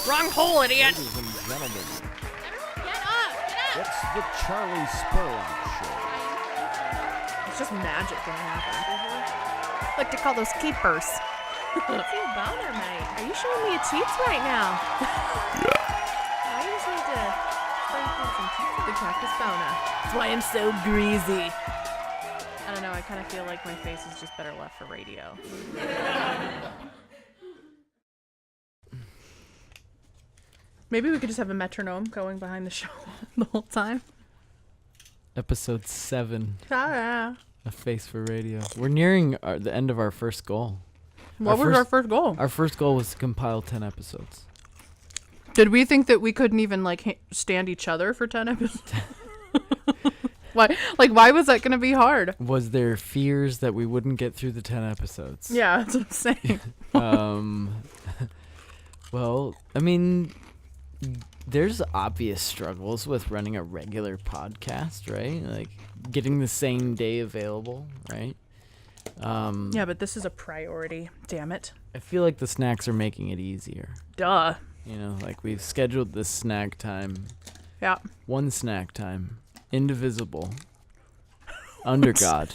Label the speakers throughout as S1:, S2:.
S1: Wrong hole, idiot.
S2: Ladies and gentlemen,
S1: Everyone get up.
S2: it's the Charley Spurlock Show.
S1: It's just magic when it happens. I like to call those keepers. What's your boner, mate? Are you showing me your teats right now? I just need to sprinkle some teats with the cactus boner. That's why I'm so greasy. I don't know, I kind of feel like my face is just better left for radio. Maybe we could just have a metronome going behind the show the whole time.
S3: Episode 7.
S1: Ah.
S3: A face for radio. We're nearing the end of our first goal.
S1: What was our first goal?
S3: Our first goal was to compile 10 episodes.
S1: Did we think that we couldn't even stand each other for 10 episodes? Why was that going to be hard?
S3: Was there fears that we wouldn't get through the 10 episodes?
S1: Yeah, that's what I'm saying.
S3: Well, I mean, there's obvious struggles with running a regular podcast, right? Like getting the same day available, right?
S1: Yeah, but this is a priority. Damn it.
S3: I feel like the snacks are making it easier.
S1: Duh.
S3: You know, like we've scheduled this snack time.
S1: Yeah.
S3: One snack time. Indivisible. Under God.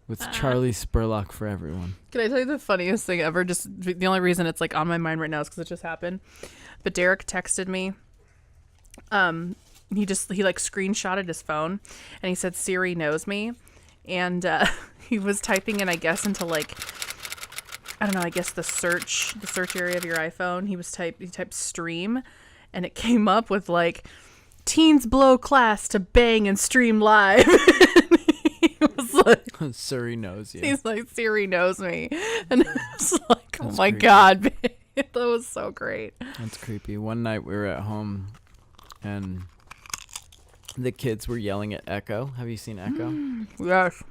S3: With Charley Spurlock for everyone.
S1: Can I tell you the funniest thing ever? Just the only reason it's like on my mind right now is because it just happened. But Derek texted me. He like screenshotted his phone and he said Siri knows me. And he was typing in, I guess, into like, I don't know, I guess the search area of your iPhone. He typed stream and it came up with like teens blow class to bang and stream live. He was like,
S3: Siri knows you.
S1: He's like, Siri knows me. And I was like, oh
S3: That's
S1: my
S3: creepy.
S1: God, babe. That was so great.
S3: That's creepy. One night we were at home and the kids were yelling at Echo. Have you seen Echo?
S1: Yes.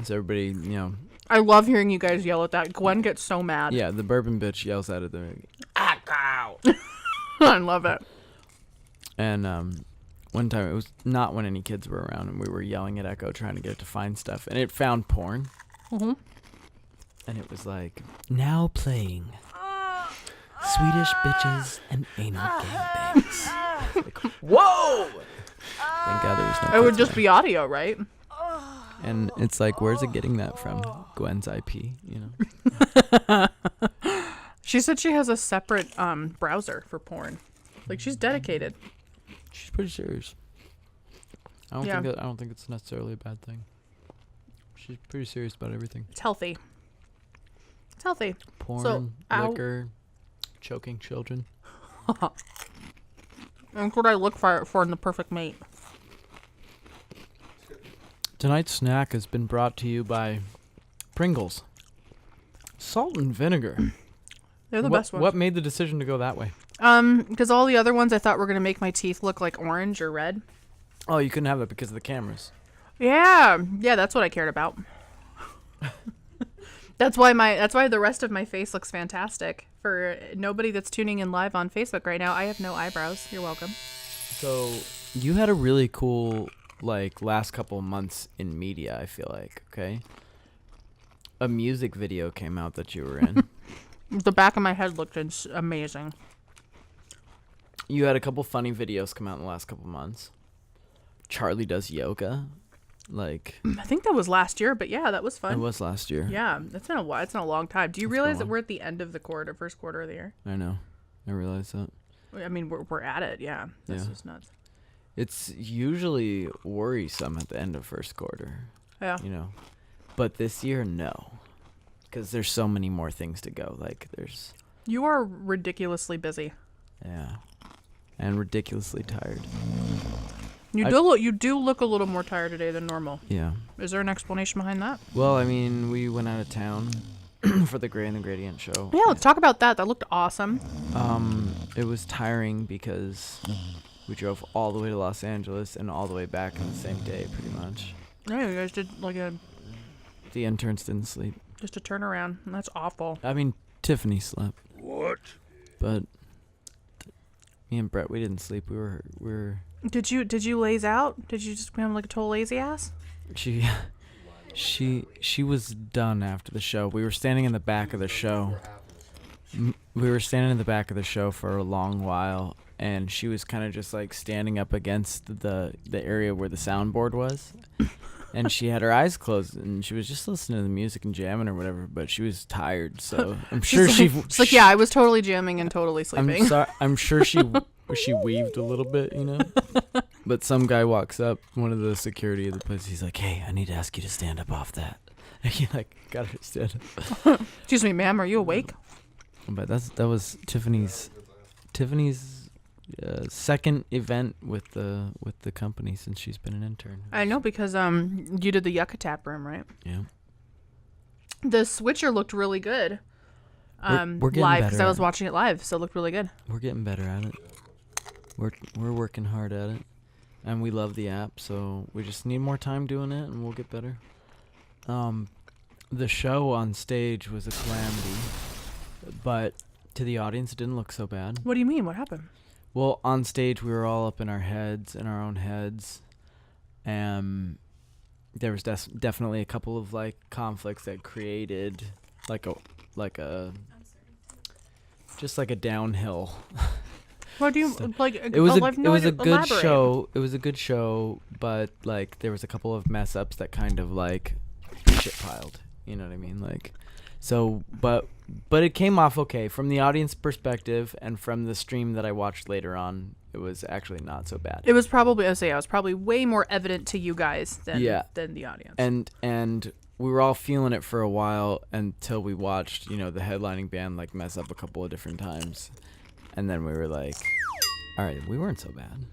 S3: So everybody, you know.
S1: I love hearing you guys yell at that. Gwen gets so mad.
S3: Yeah, the bourbon bitch yells at it. Echo!
S1: I love it.
S3: And one time, it was not when any kids were around, and we were yelling at Echo trying to get it to find stuff. And it found porn.
S1: Mm-hmm.
S3: And it was like, now playing Swedish bitches and anal gangbangs. Like, whoa! Thank God there was no
S1: It would
S3: kids
S1: just
S3: there.
S1: be audio, right?
S3: And it's like, where's it getting that from? Gwen's IP, you know?
S1: She said she has a separate browser for porn. Like, she's dedicated.
S3: She's pretty serious. I don't think it's necessarily a bad thing. She's pretty serious about everything.
S1: It's healthy. It's healthy.
S3: Porn,
S1: ow.
S3: liquor, choking children.
S1: That's what I look for in the perfect mate.
S3: Tonight's snack has been brought to you by Pringles. Salt and vinegar.
S1: They're the best ones.
S3: What made the decision to go that way?
S1: Because all the other ones I thought were going to make my teeth look like orange or red.
S3: Oh, you couldn't have that because of the cameras.
S1: Yeah, that's what I cared about. That's why the rest of my face looks fantastic. For nobody that's tuning in live on Facebook right now, I have no eyebrows. You're welcome.
S3: So you had a really cool last couple of months in media, I feel like, okay? A music video came out that you were in.
S1: The back of my head looked amazing.
S3: You had a couple funny videos come out in the last couple of months. Charley does yoga.
S1: I think that was last year, but yeah, that was fun.
S3: It was last year.
S1: Yeah, it's been a while. It's been a long time. Do you realize that we're at the end of the first quarter of the year?
S3: I know. I realize that.
S1: I mean, we're at it. Yeah, that's just nuts.
S3: It's usually worrisome at the end of first quarter.
S1: Yeah.
S3: You know, but this year, no, because there's so many more things to go.
S1: You are ridiculously busy.
S3: Yeah, and ridiculously tired.
S1: You do look a little more tired today than normal.
S3: Yeah.
S1: Is there an explanation behind that?
S3: Well, I mean, we went out of town for the Gray and the Gradient show.
S1: Yeah, let's talk about that. That looked awesome.
S3: It was tiring because we drove all the way to Los Angeles and all the way back in the same day, pretty much.
S1: Yeah, you guys did
S3: The interns didn't sleep.
S1: just a turnaround, and that's awful.
S3: I mean, Tiffany slept.
S2: What?
S3: But me and Brett, we didn't sleep. We were.
S1: Did you laze out? Did you just become like a total lazy ass?
S3: She was done after the show. We were standing in the back of the show, We were standing in the back of the show for a long while, and she was kind of just like standing up against the area where the soundboard was. And she had her eyes closed, and she was just listening to the music and jamming or whatever, but she was tired, so I'm sure
S1: she's like, yeah, I was totally jamming and totally sleeping.
S3: I'm sure she weaved a little bit, you know? But some guy walks up, one of the security of the place, he's like, hey, I need to ask you to stand up off that. And you like, gotta stand up.
S1: Excuse me, ma'am, are you awake?
S3: But that was Tiffany's second event with the company since she's been an intern.
S1: I know, because you did the Yucca Tap Room, right?
S3: Yeah.
S1: The switcher looked really good.
S3: We're getting
S1: live,
S3: better
S1: because I was
S3: at it.
S1: watching it live, so it looked really good.
S3: We're getting better at it. We're working hard at it, and we love the app, so we just need more time doing it, and we'll get better. The show on stage was a calamity, but to the audience, it didn't look so bad.
S1: What do you mean? What happened?
S3: Well, on stage, we were all up in our own heads, and there was definitely a couple of like conflicts that created like a just like a downhill.
S1: What do you like?
S3: It was a good
S1: elaborate.
S3: show. It was a good show, but like there was a couple of mess ups that kind of like shit piled. You know what I mean? Like, so, but it came off okay from the audience perspective, and from the stream that I watched later on, it was actually not so bad.
S1: It was probably, I was probably way more evident to you guys than the audience.
S3: And we were all feeling it for a while until we watched, the headlining band like mess up a couple of different times, and then we were like, all right, we weren't so bad,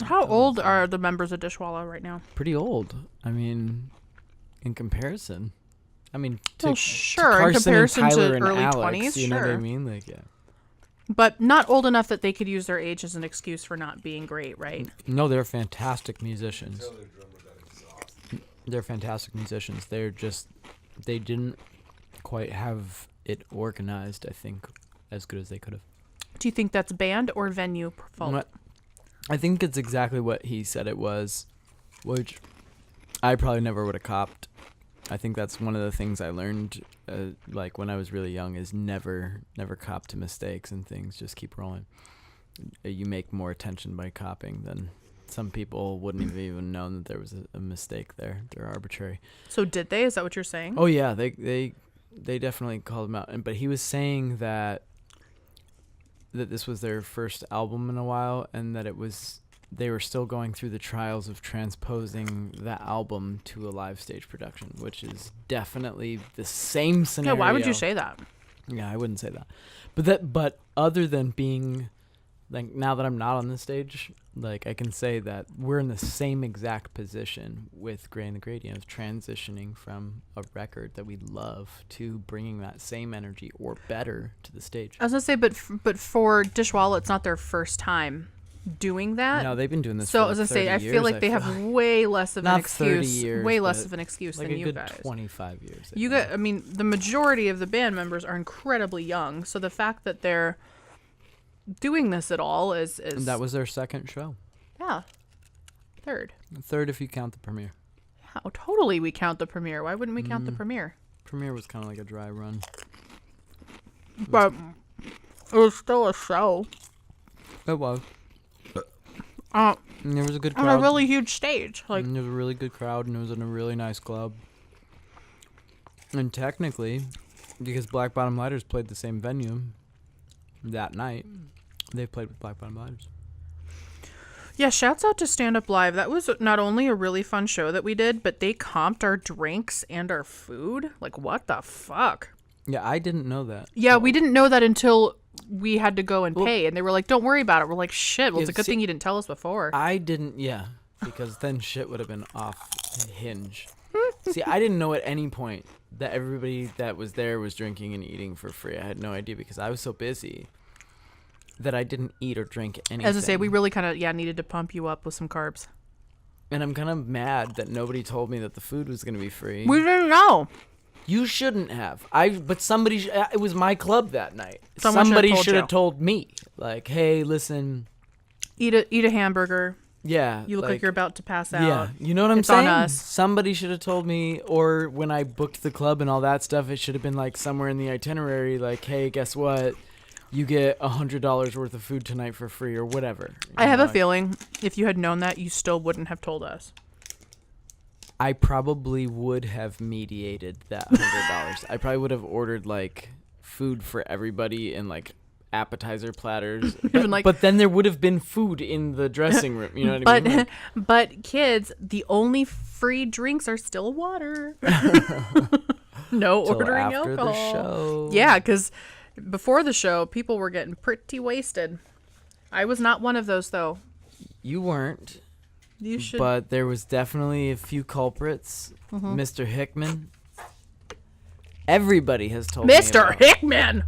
S1: How old are the members of Dishwalla right now?
S3: Pretty old. I mean, in comparison.
S1: Well, sure, in comparison to early 20s,
S3: you know what I mean? Like, yeah.
S1: But not old enough that they could use their age as an excuse for not being great, right?
S3: No, they're fantastic musicians. They're fantastic musicians. They didn't quite have it organized, I think, as good as they could have.
S1: Do you think that's band or venue fault?
S3: I think it's exactly what he said it was, which I probably never would have copped. I think that's one of the things I learned, like when I was really young, is never cop to mistakes and things. Just keep rolling. You make more attention by copying than some people wouldn't have even known that there was a mistake there. They're arbitrary.
S1: So did they? Is that what you're saying?
S3: Oh yeah, they definitely called him out. But he was saying that this was their first album in a while, and that they were still going through the trials of transposing the album to a live stage production, which is definitely the same scenario.
S1: Yeah, why would you say that?
S3: Yeah, I wouldn't say that. But other than being, like, now that I'm not on the stage, like, I can say that we're in the same exact position with Gray and the Gradient of transitioning from a record that we love to bringing that same energy or better to the stage.
S1: I was gonna say, but for Dishwalla, it's not their first time doing that.
S3: No, they've been doing this.
S1: So
S3: for
S1: I was gonna say, I
S3: years,
S1: feel like they have way less of an excuse,
S3: 30 years,
S1: way less of an excuse
S3: like
S1: than
S3: a
S1: you
S3: good
S1: guys.
S3: 25 years.
S1: The majority of the band members are incredibly young, so the fact that they're doing this at all is
S3: And that was their second show.
S1: yeah, third.
S3: Third if you count the premiere.
S1: Yeah, totally. We count the premiere. Why wouldn't we count the premiere?
S3: Premiere was kind of like a dry run.
S1: But it was still a show.
S3: It was.
S1: And
S3: And there was a good
S1: on
S3: crowd.
S1: a really huge stage. Like,
S3: And there was a really good crowd, and it was in a really nice club. And technically, because Black Bottom Lighters played the same venue that night, they played with Black Bottom Lighters.
S1: yeah, shouts out to StandUp Live. That was not only a really fun show that we did, but they comped our drinks and our food. Like, what the fuck?
S3: Yeah, I didn't know that.
S1: Yeah, we didn't know that until we had to go and pay, and they were like, don't worry about it. We're like, shit, well, it's a good thing you didn't tell us before.
S3: I didn't, because then shit would have been off hinge. See, I didn't know at any point that everybody that was there was drinking and eating for free. I had no idea because I was so busy that I didn't eat or drink anything.
S1: As I say, we really kind of, needed to pump you up with some carbs.
S3: And I'm kind of mad that nobody told me that the food was going to be free.
S1: We didn't know.
S3: You shouldn't have. But somebody, it was my club that night.
S1: Someone
S3: somebody
S1: should've
S3: should have
S1: told
S3: told me, like, hey, listen.
S1: Eat a hamburger.
S3: Yeah.
S1: You look like you're about to pass out.
S3: Yeah, you know what I'm
S1: It's on
S3: saying?
S1: us.
S3: Somebody should have told me, or when I booked the club and all that stuff, it should have been like somewhere in the itinerary, like, hey, guess what? You get $100 worth of food tonight for free, or whatever.
S1: I have a feeling if you had known that, you still wouldn't have told us.
S3: I probably would have mediated that $100. I probably would have ordered like food for everybody and like appetizer platters.
S1: Even, like-
S3: but then there would have been food in the dressing room. You know what I mean? Like,
S1: But kids, the only free drinks are still water. No
S3: till
S1: ordering
S3: after
S1: alcohol.
S3: the show.
S1: Yeah, because before the show, people were getting pretty wasted. I was not one of those, though.
S3: You weren't.
S1: You should.
S3: But there was definitely a few culprits. Mr. Hickman. Everybody has told me
S1: Mr.
S3: about.
S1: Hickman!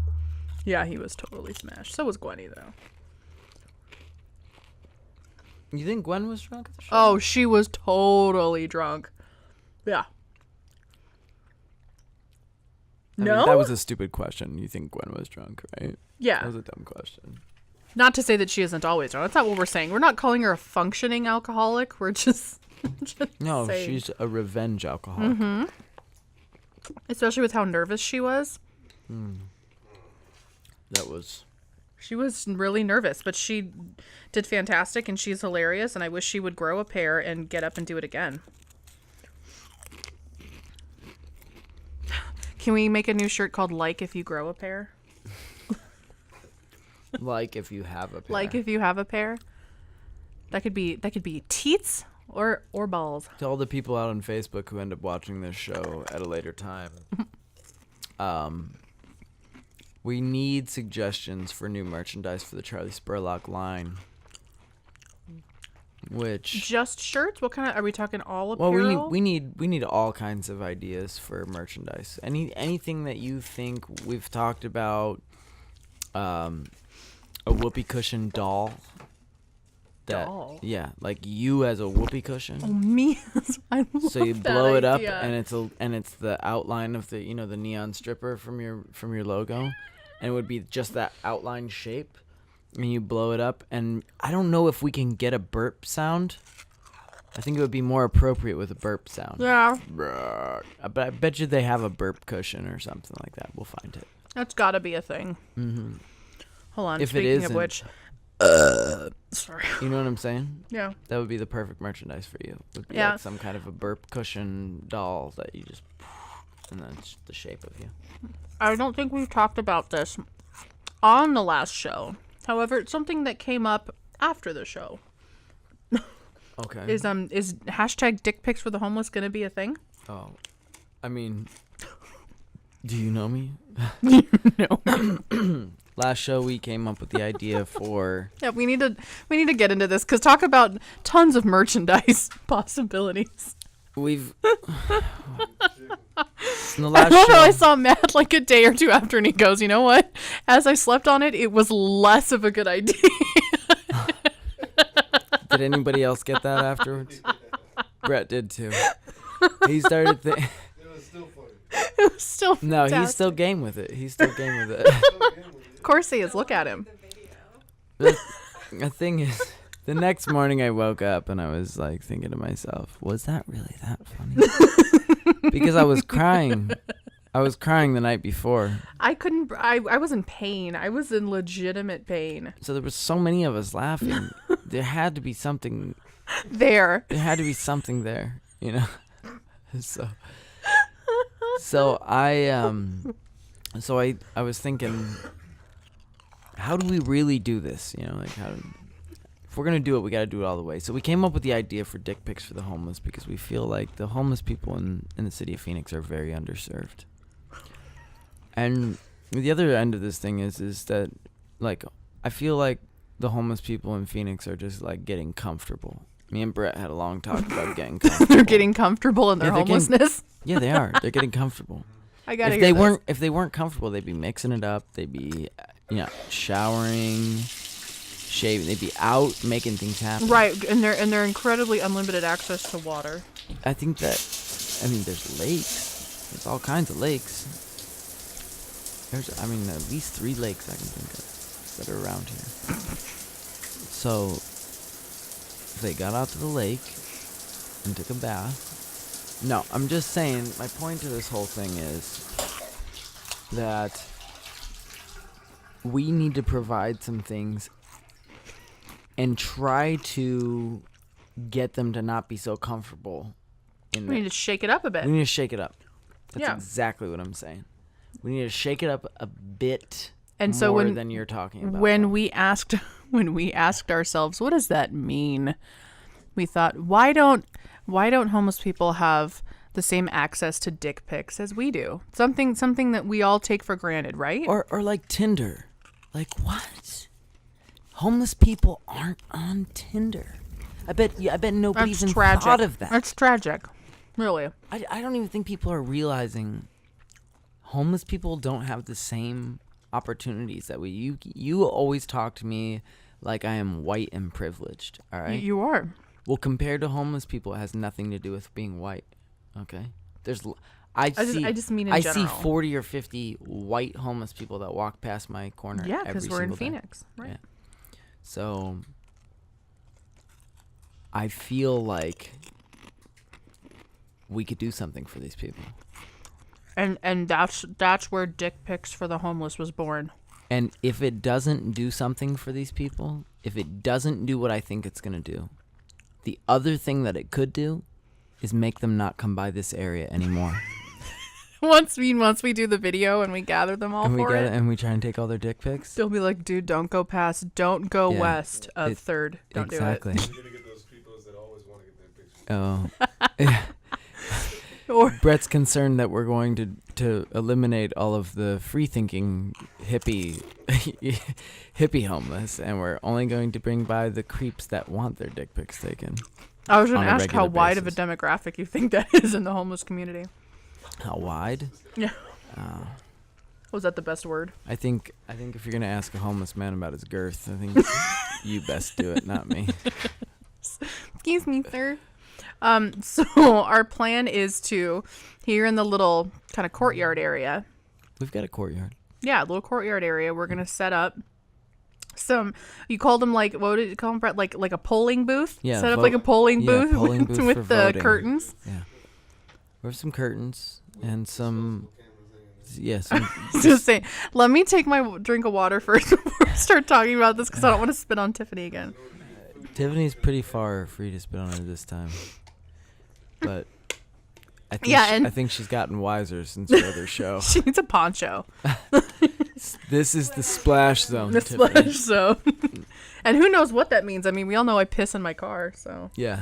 S1: Yeah, he was totally smashed. So was Gwenny, though.
S3: You think Gwen was drunk at the show?
S1: Oh, she was totally drunk. Yeah.
S3: I
S1: No?
S3: mean, that was a stupid question. You think Gwen was drunk, right?
S1: Yeah.
S3: That was a dumb question.
S1: Not to say that she isn't always drunk. That's not what we're saying. We're not calling her a functioning alcoholic. We're just
S3: No,
S1: saying.
S3: she's a revenge alcoholic.
S1: Especially with how nervous she was.
S3: That was...
S1: She was really nervous, but she did fantastic, and she's hilarious, and I wish she would grow a pair and get up and do it again. Can we make a new shirt called Like If You Grow a Pair?
S3: Like if you have a pair.
S1: Like If You Have a Pair? That could be teats or balls.
S3: To all the people out on Facebook who end up watching this show at a later time, we need suggestions for new merchandise for the Charley Spurlock line. Which,
S1: Just shirts? What kind of, are we talking all
S3: well,
S1: apparel?
S3: we need all kinds of ideas for merchandise. Anything that you think we've talked about. A whoopee cushion doll.
S1: Doll?
S3: Yeah, like you as a whoopee cushion.
S1: Oh, me? I love
S3: So you
S1: that
S3: blow it up,
S1: idea.
S3: and it's the outline of the the neon stripper from your logo, and it would be just that outline shape, and you blow it up. And I don't know if we can get a burp sound. I think it would be more appropriate with a burp sound.
S1: Yeah,
S3: But I bet you they have a burp cushion or something like that. We'll find it.
S1: that's got to be a thing.
S3: Mm-hmm.
S1: Hold on.
S3: If it
S1: Speaking of
S3: isn't-
S1: which, sorry.
S3: You know what I'm saying?
S1: Yeah.
S3: That would be the perfect merchandise for you. It would be
S1: Yeah.
S3: like some kind of a burp cushion doll that you just, and then it's the shape of you.
S1: I don't think we've talked about this on the last show. However, it's something that came up after the show.
S3: Okay.
S1: Is hashtag dick pics for the homeless gonna be a thing?
S3: Oh, I mean, do you know me?
S1: No.
S3: Last show we came up with the idea for
S1: Yeah, we need to get into this because talk about tons of merchandise possibilities.
S3: we've in the
S1: I
S3: last
S1: love how I
S3: show.
S1: saw Matt like a day or two after, and he goes, "You know what? As I slept on it, it was less of a good idea."
S3: Did anybody else get that afterwards? Brett did too. He started.
S2: It was still funny.
S1: It was still
S3: No, he's
S1: fantastic.
S3: still game with it. He's still game with it.
S1: Of course he is. Look at him.
S3: The thing is, the next morning I woke up and I was like thinking to myself, was that really that funny? Because I was crying. I was crying the night before.
S1: I couldn't. I was in pain. I was in legitimate pain.
S3: So there was so many of us laughing. There had to be something.
S1: There.
S3: There had to be something there, you know. So I was thinking, how do we really do this? You know, like if we're gonna do it, we gotta do it all the way. So we came up with the idea for dick pics for the homeless because we feel like the homeless people in the city of Phoenix are very underserved. And the other end of this thing is that, like, I feel like the homeless people in Phoenix are just like getting comfortable. Me and Brett had a long talk about getting comfortable.
S1: They're getting comfortable in their
S3: Yeah, they're getting-
S1: homelessness.
S3: Yeah, they are. They're getting comfortable.
S1: I gotta
S3: If
S1: hear
S3: they
S1: this.
S3: weren't, if they weren't comfortable, they'd be mixing it up. They'd be, showering, shaving. They'd be out making things happen.
S1: Right, and they're incredibly unlimited access to water.
S3: I think that. I mean, there's lakes. There's all kinds of lakes. There's, at least 3 lakes I can think of that are around here. So, if they got out to the lake and took a bath. No, I'm just saying, my point to this whole thing is that we need to provide some things and try to get them to not be so comfortable.
S1: We need to shake it up a bit.
S3: We need to shake it up. That's
S1: Yeah.
S3: exactly what I'm saying. We need to shake it up a bit
S1: And
S3: more
S1: so
S3: than you're talking about.
S1: when we asked ourselves, what does that mean? We thought, why don't homeless people have the same access to dick pics as we do? Something that we all take for granted, right?
S3: Or like Tinder. Like what? Homeless people aren't on Tinder. I bet nobody
S1: That's
S3: even
S1: tragic.
S3: thought of that.
S1: That's tragic. Really.
S3: I don't even think people are realizing homeless people don't have the same opportunities that we. You always talk to me like I am white and privileged. All right.
S1: You are.
S3: Well, compared to homeless people, it has nothing to do with being white. Okay. I
S1: just mean in
S3: I
S1: general.
S3: see 40 or 50 white homeless people that walk past my corner.
S1: Yeah, because we're in
S3: every single day.
S1: Phoenix, right?
S3: Yeah. So I feel like we could do something for these people.
S1: And that's where Dick Pics for the Homeless was born.
S3: And if it doesn't do something for these people, if it doesn't do what I think it's going to do, the other thing that it could do is make them not come by this area anymore.
S1: Once we do the video and we gather them all
S3: And we
S1: for
S3: get
S1: it,
S3: and we try and take all their dick pics.
S1: they'll be like, dude, don't go past, don't go
S3: Yeah,
S1: west of 3rd. Don't
S3: exactly.
S1: do it.
S4: You're gonna get those people that always want to get their pictures.
S3: Oh. Yeah.
S1: Or
S3: Brett's concerned that we're going to eliminate all of the free-thinking hippie homeless, and we're only going to bring by the creeps that want their dick pics taken.
S1: I was going
S3: on
S1: to
S3: a
S1: ask how
S3: regular
S1: wide of a
S3: basis.
S1: demographic you think that is in the homeless community.
S3: How wide?
S1: Yeah.
S3: Oh.
S1: Was that the best word?
S3: I think if you're gonna ask a homeless man about his girth, I think you best do it, not me.
S1: Excuse me, sir. So our plan is to, here in the little kind of courtyard area,
S3: We've got a courtyard.
S1: yeah, a little courtyard area, we're gonna set up some. You called them like, what did you call them, Brett? Like a polling booth.
S3: Yeah,
S1: Set up like a polling booth,
S3: polling booth
S1: with
S3: for
S1: the
S3: voting.
S1: curtains.
S3: Yeah. We have some curtains and some. Yeah,
S1: Just saying. Let me take my drink of water first before we start talking about this because I don't want to spit on Tiffany again.
S3: Tiffany's pretty far free to spit on her this time, but I think
S1: Yeah, and-
S3: I think she's gotten wiser since her other show.
S1: She needs a poncho.
S3: This is the splash zone.
S1: The
S3: Tiffany.
S1: splash zone. And who knows what that means? I mean, we all know I piss in my car, so
S3: Yeah.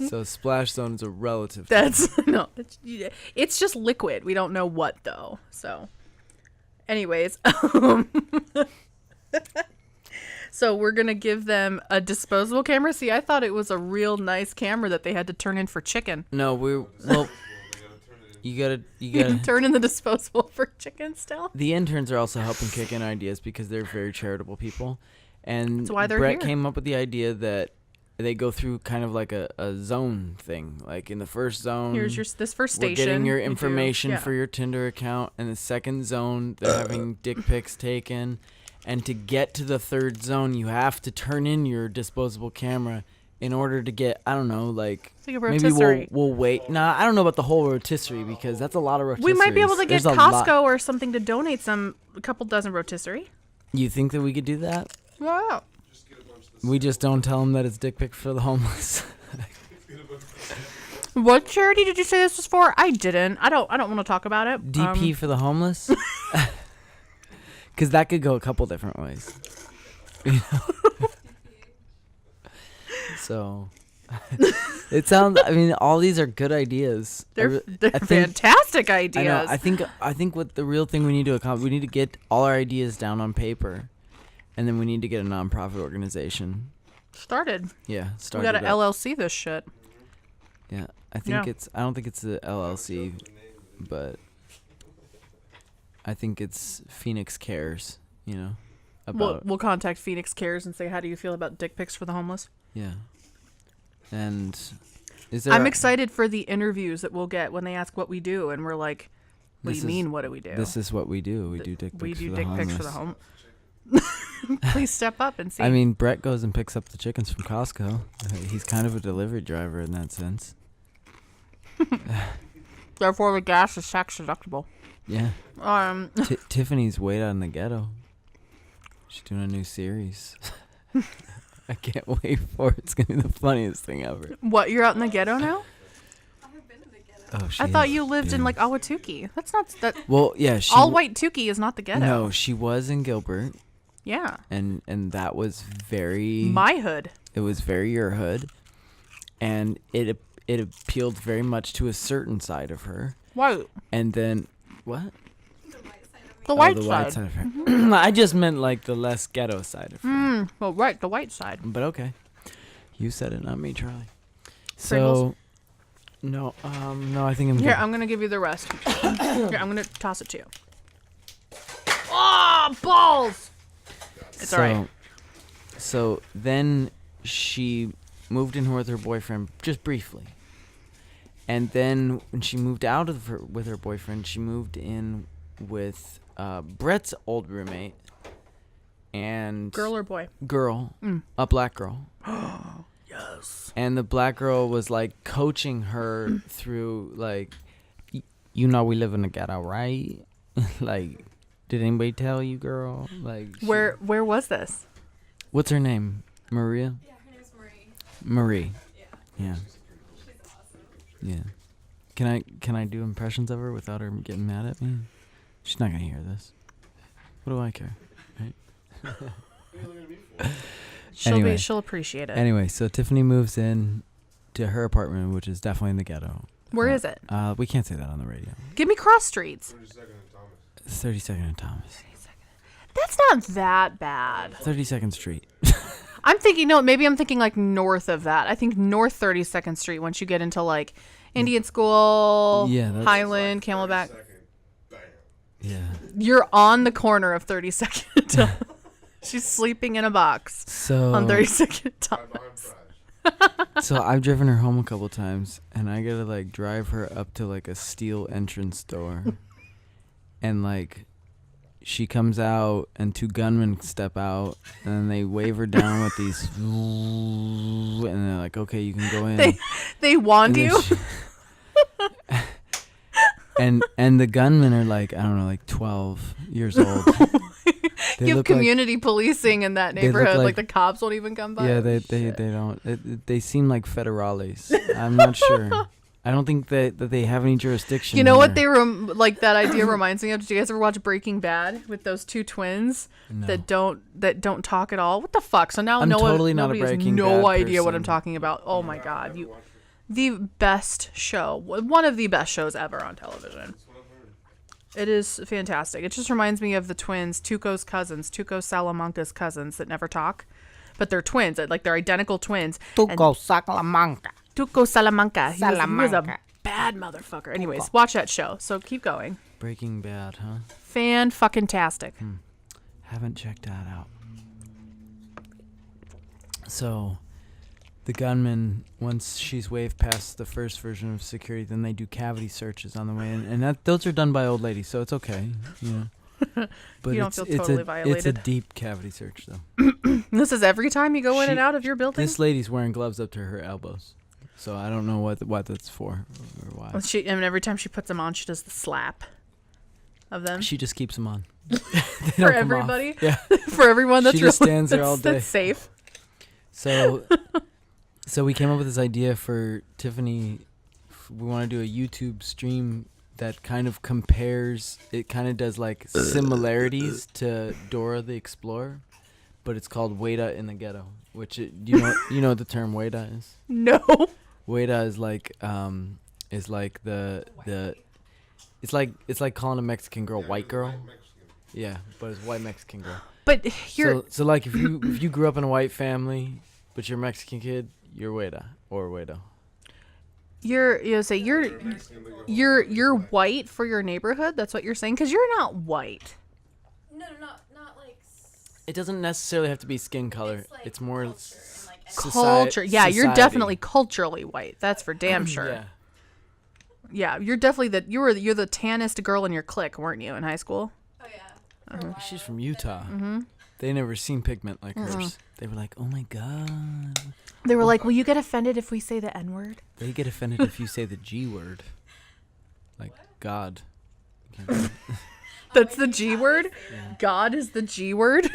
S3: So splash zone is a relative. thing.
S1: that's no. It's just liquid. We don't know what though. So, anyways, so we're gonna give them a disposable camera. See, I thought it was a real nice camera that they had to turn in for chicken.
S3: No, well. You gotta.
S1: Turn in the disposable for chicken still.
S3: The interns are also helping kick in ideas because they're very charitable people, and
S1: That's why they're
S3: Brett
S1: here.
S3: came up with the idea that they go through kind of like a zone thing. Like in the first zone,
S1: Here's this first
S3: we're
S1: station.
S3: getting your
S1: you do-
S3: information
S1: yeah.
S3: for your Tinder account. And the second zone, they're having dick pics taken. And to get to the third zone, you have to turn in your disposable camera in order to get, I don't know, like
S1: It's like a
S3: maybe
S1: rotisserie.
S3: we'll wait. Nah, I don't know about the whole rotisserie because that's a lot of rotisseries.
S1: We might be able to get
S3: There's a lot.
S1: Costco or something to donate a couple dozen rotisserie.
S3: You think that we could do that?
S1: Wow.
S3: We just don't tell them that it's dick pic for the homeless.
S1: What charity did you say this was for? I didn't. I don't want to talk about it.
S3: DP for the homeless? Because that could go a couple different ways. You know? So, it sounds, I mean, all these are good ideas.
S1: They're
S3: I think-
S1: fantastic
S3: I
S1: ideas.
S3: know. I think what the real thing we need to accomplish, we need to get all our ideas down on paper. And then we need to get a nonprofit organization.
S1: Started.
S3: Yeah,
S1: We
S3: start
S1: got
S3: it
S1: to
S3: up.
S1: LLC this shit.
S3: Yeah, I think
S1: Yeah.
S3: I don't think it's the LLC, but I think it's Phoenix Cares, you know, about,
S1: We'll contact Phoenix Cares and say, how do you feel about dick pics for the homeless?
S3: yeah. And is there
S1: I'm excited for the interviews that we'll get when they ask what we do. And we're like, what do
S3: This
S1: you
S3: is-
S1: mean, what do we do?
S3: This is what we do. We do dick pics
S1: we do
S3: for
S1: dick
S3: the
S1: pics
S3: homeless.
S1: for the home. Please step up and see.
S3: I mean, Brett goes and picks up the chickens from Costco. He's kind of a delivery driver in that sense.
S1: Therefore, the gas is tax deductible.
S3: Yeah. Tiffany's way out in the ghetto. She's doing a new series. I can't wait for it. It's going to be the funniest thing ever.
S1: What, you're out in the ghetto now?
S3: Oh,
S1: I thought you lived in like Ahwatukee. That's not that.
S3: Well, yeah.
S1: All white Tukey is not the ghetto.
S3: No, she was in Gilbert.
S1: Yeah.
S3: And that was very
S1: my hood.
S3: It was very your hood, and it appealed very much to a certain side of her.
S1: White.
S3: And then what?
S1: The white
S3: white
S1: side.
S3: side of her. I just meant like the less ghetto side of her.
S1: Well, right, the white side.
S3: But okay, you said it, not me, Charlie.
S1: Pringles?
S3: So, no, I think I'm
S1: Here,
S3: good.
S1: I'm gonna give you the rest. Here, I'm gonna toss it to you. Oh, balls! It's alright.
S3: So then she moved in with her boyfriend just briefly, and then when she moved out with her boyfriend, she moved in with Brett's old roommate and
S1: Girl or boy?
S3: Girl, a black girl.
S1: Yes.
S3: And the black girl was like coaching her through like, you know, we live in the ghetto, right? Like, did anybody tell you, girl? Like,
S1: Where was this?
S3: what's her name? Maria?
S5: Yeah, her name's Marie.
S3: Marie.
S5: Yeah.
S3: Yeah.
S5: She's awesome.
S3: Yeah. Can I do impressions of her without her getting mad at me? She's not gonna hear this. What do I care? Right? Anyway.
S1: She'll appreciate it.
S3: Anyway, so Tiffany moves in to her apartment, which is definitely in the ghetto.
S1: Where is it?
S3: We can't say that on the radio.
S1: Give me cross streets.
S3: 32nd and Thomas.
S1: That's not that bad.
S3: 32nd Street.
S1: I'm thinking, no, maybe I'm thinking like north of that. I think North 32nd Street once you get into like Indian School,
S3: Yeah, that's-
S1: Highland, Camelback.
S3: Yeah.
S1: You're on the corner of 32nd. She's sleeping in a box
S3: So
S1: on 32nd Thomas.
S3: So I've driven her home a couple times, and I gotta like drive her up to like a steel entrance door, and like she comes out, and two gunmen step out, and then they wave her down with these, and they're like, "Okay, you can go in."
S1: They wand
S3: And then
S1: you?
S3: and the gunmen are like, I don't know, like 12 years old. They
S1: You have
S3: look like-
S1: community policing in that
S3: they look
S1: neighborhood. Like,
S3: like-
S1: the cops won't even come by.
S3: Yeah, they don't. They seem like federales. I'm not sure. I don't think that they have any jurisdiction.
S1: You know what
S3: here.
S1: they like that idea reminds me of? Did you guys ever watch Breaking Bad with those two twins
S3: No.
S1: that don't talk at all? What the fuck? So now
S3: I'm totally not a
S1: nobody has
S3: Breaking
S1: no
S3: Bad
S1: idea what I'm
S3: person.
S1: talking about. Oh my god, the best show, one of the best shows ever on television. It is fantastic. It just reminds me of the twins, Tuco's cousins, Tuco Salamanca's cousins that never talk, but they're twins. Like they're identical twins.
S6: Tuco Salamanca.
S1: Tuco Salamanca. He was a
S6: Salamanca.
S1: bad motherfucker. Anyways, watch that show. So keep going.
S3: Breaking Bad, huh?
S1: Fan-fucking-tastic.
S3: Haven't checked that out. So, the gunmen, once she's waved past the first version of security, then they do cavity searches on the way in, and those are done by old ladies, so it's okay. You know. But
S1: You don't feel totally
S3: It's a
S1: violated.
S3: deep cavity search, though.
S1: This is every time you go in and out of your building?
S3: This lady's wearing gloves up to her elbows, so I don't know what that's for or why.
S1: Well, every time she puts them on, she does the slap of them.
S3: She just keeps them on.
S1: For everybody?
S3: Yeah.
S1: For everyone that's
S3: She just
S1: really,
S3: stands there all day.
S1: That's safe.
S3: So we came up with this idea for Tiffany. We want to do a YouTube stream that kind of compares. It kind of does like similarities to Dora the Explorer, but it's called Weta in the Ghetto. Which you know what the term Weta is?
S1: No.
S3: Weta is like it's like calling a Mexican girl white girl. Yeah, but it's white Mexican girl.
S1: But you're
S3: So like if you grew up in a white family, but you're a Mexican kid, you're Weta or Wedo.
S1: you're white for your neighborhood. That's what you're saying, because you're not white.
S5: No, not like
S3: It doesn't necessarily have to be skin color.
S5: It's, like,
S3: It's more
S5: culture and, like,
S1: Culture. Yeah, you're
S3: society.
S1: definitely culturally white. That's for damn sure.
S3: Yeah.
S1: Yeah, you're definitely you're the tannest girl in your clique, weren't you, in high school?
S5: oh yeah. For a while.
S3: She's from Utah.
S1: Mm-hmm.
S3: They never seen pigment like hers. They were like, oh my God.
S1: They were like, will you get offended if we say the N-word?
S3: They get offended if you say the G word. Like God. You can't-
S1: That's the G word? God is the G word?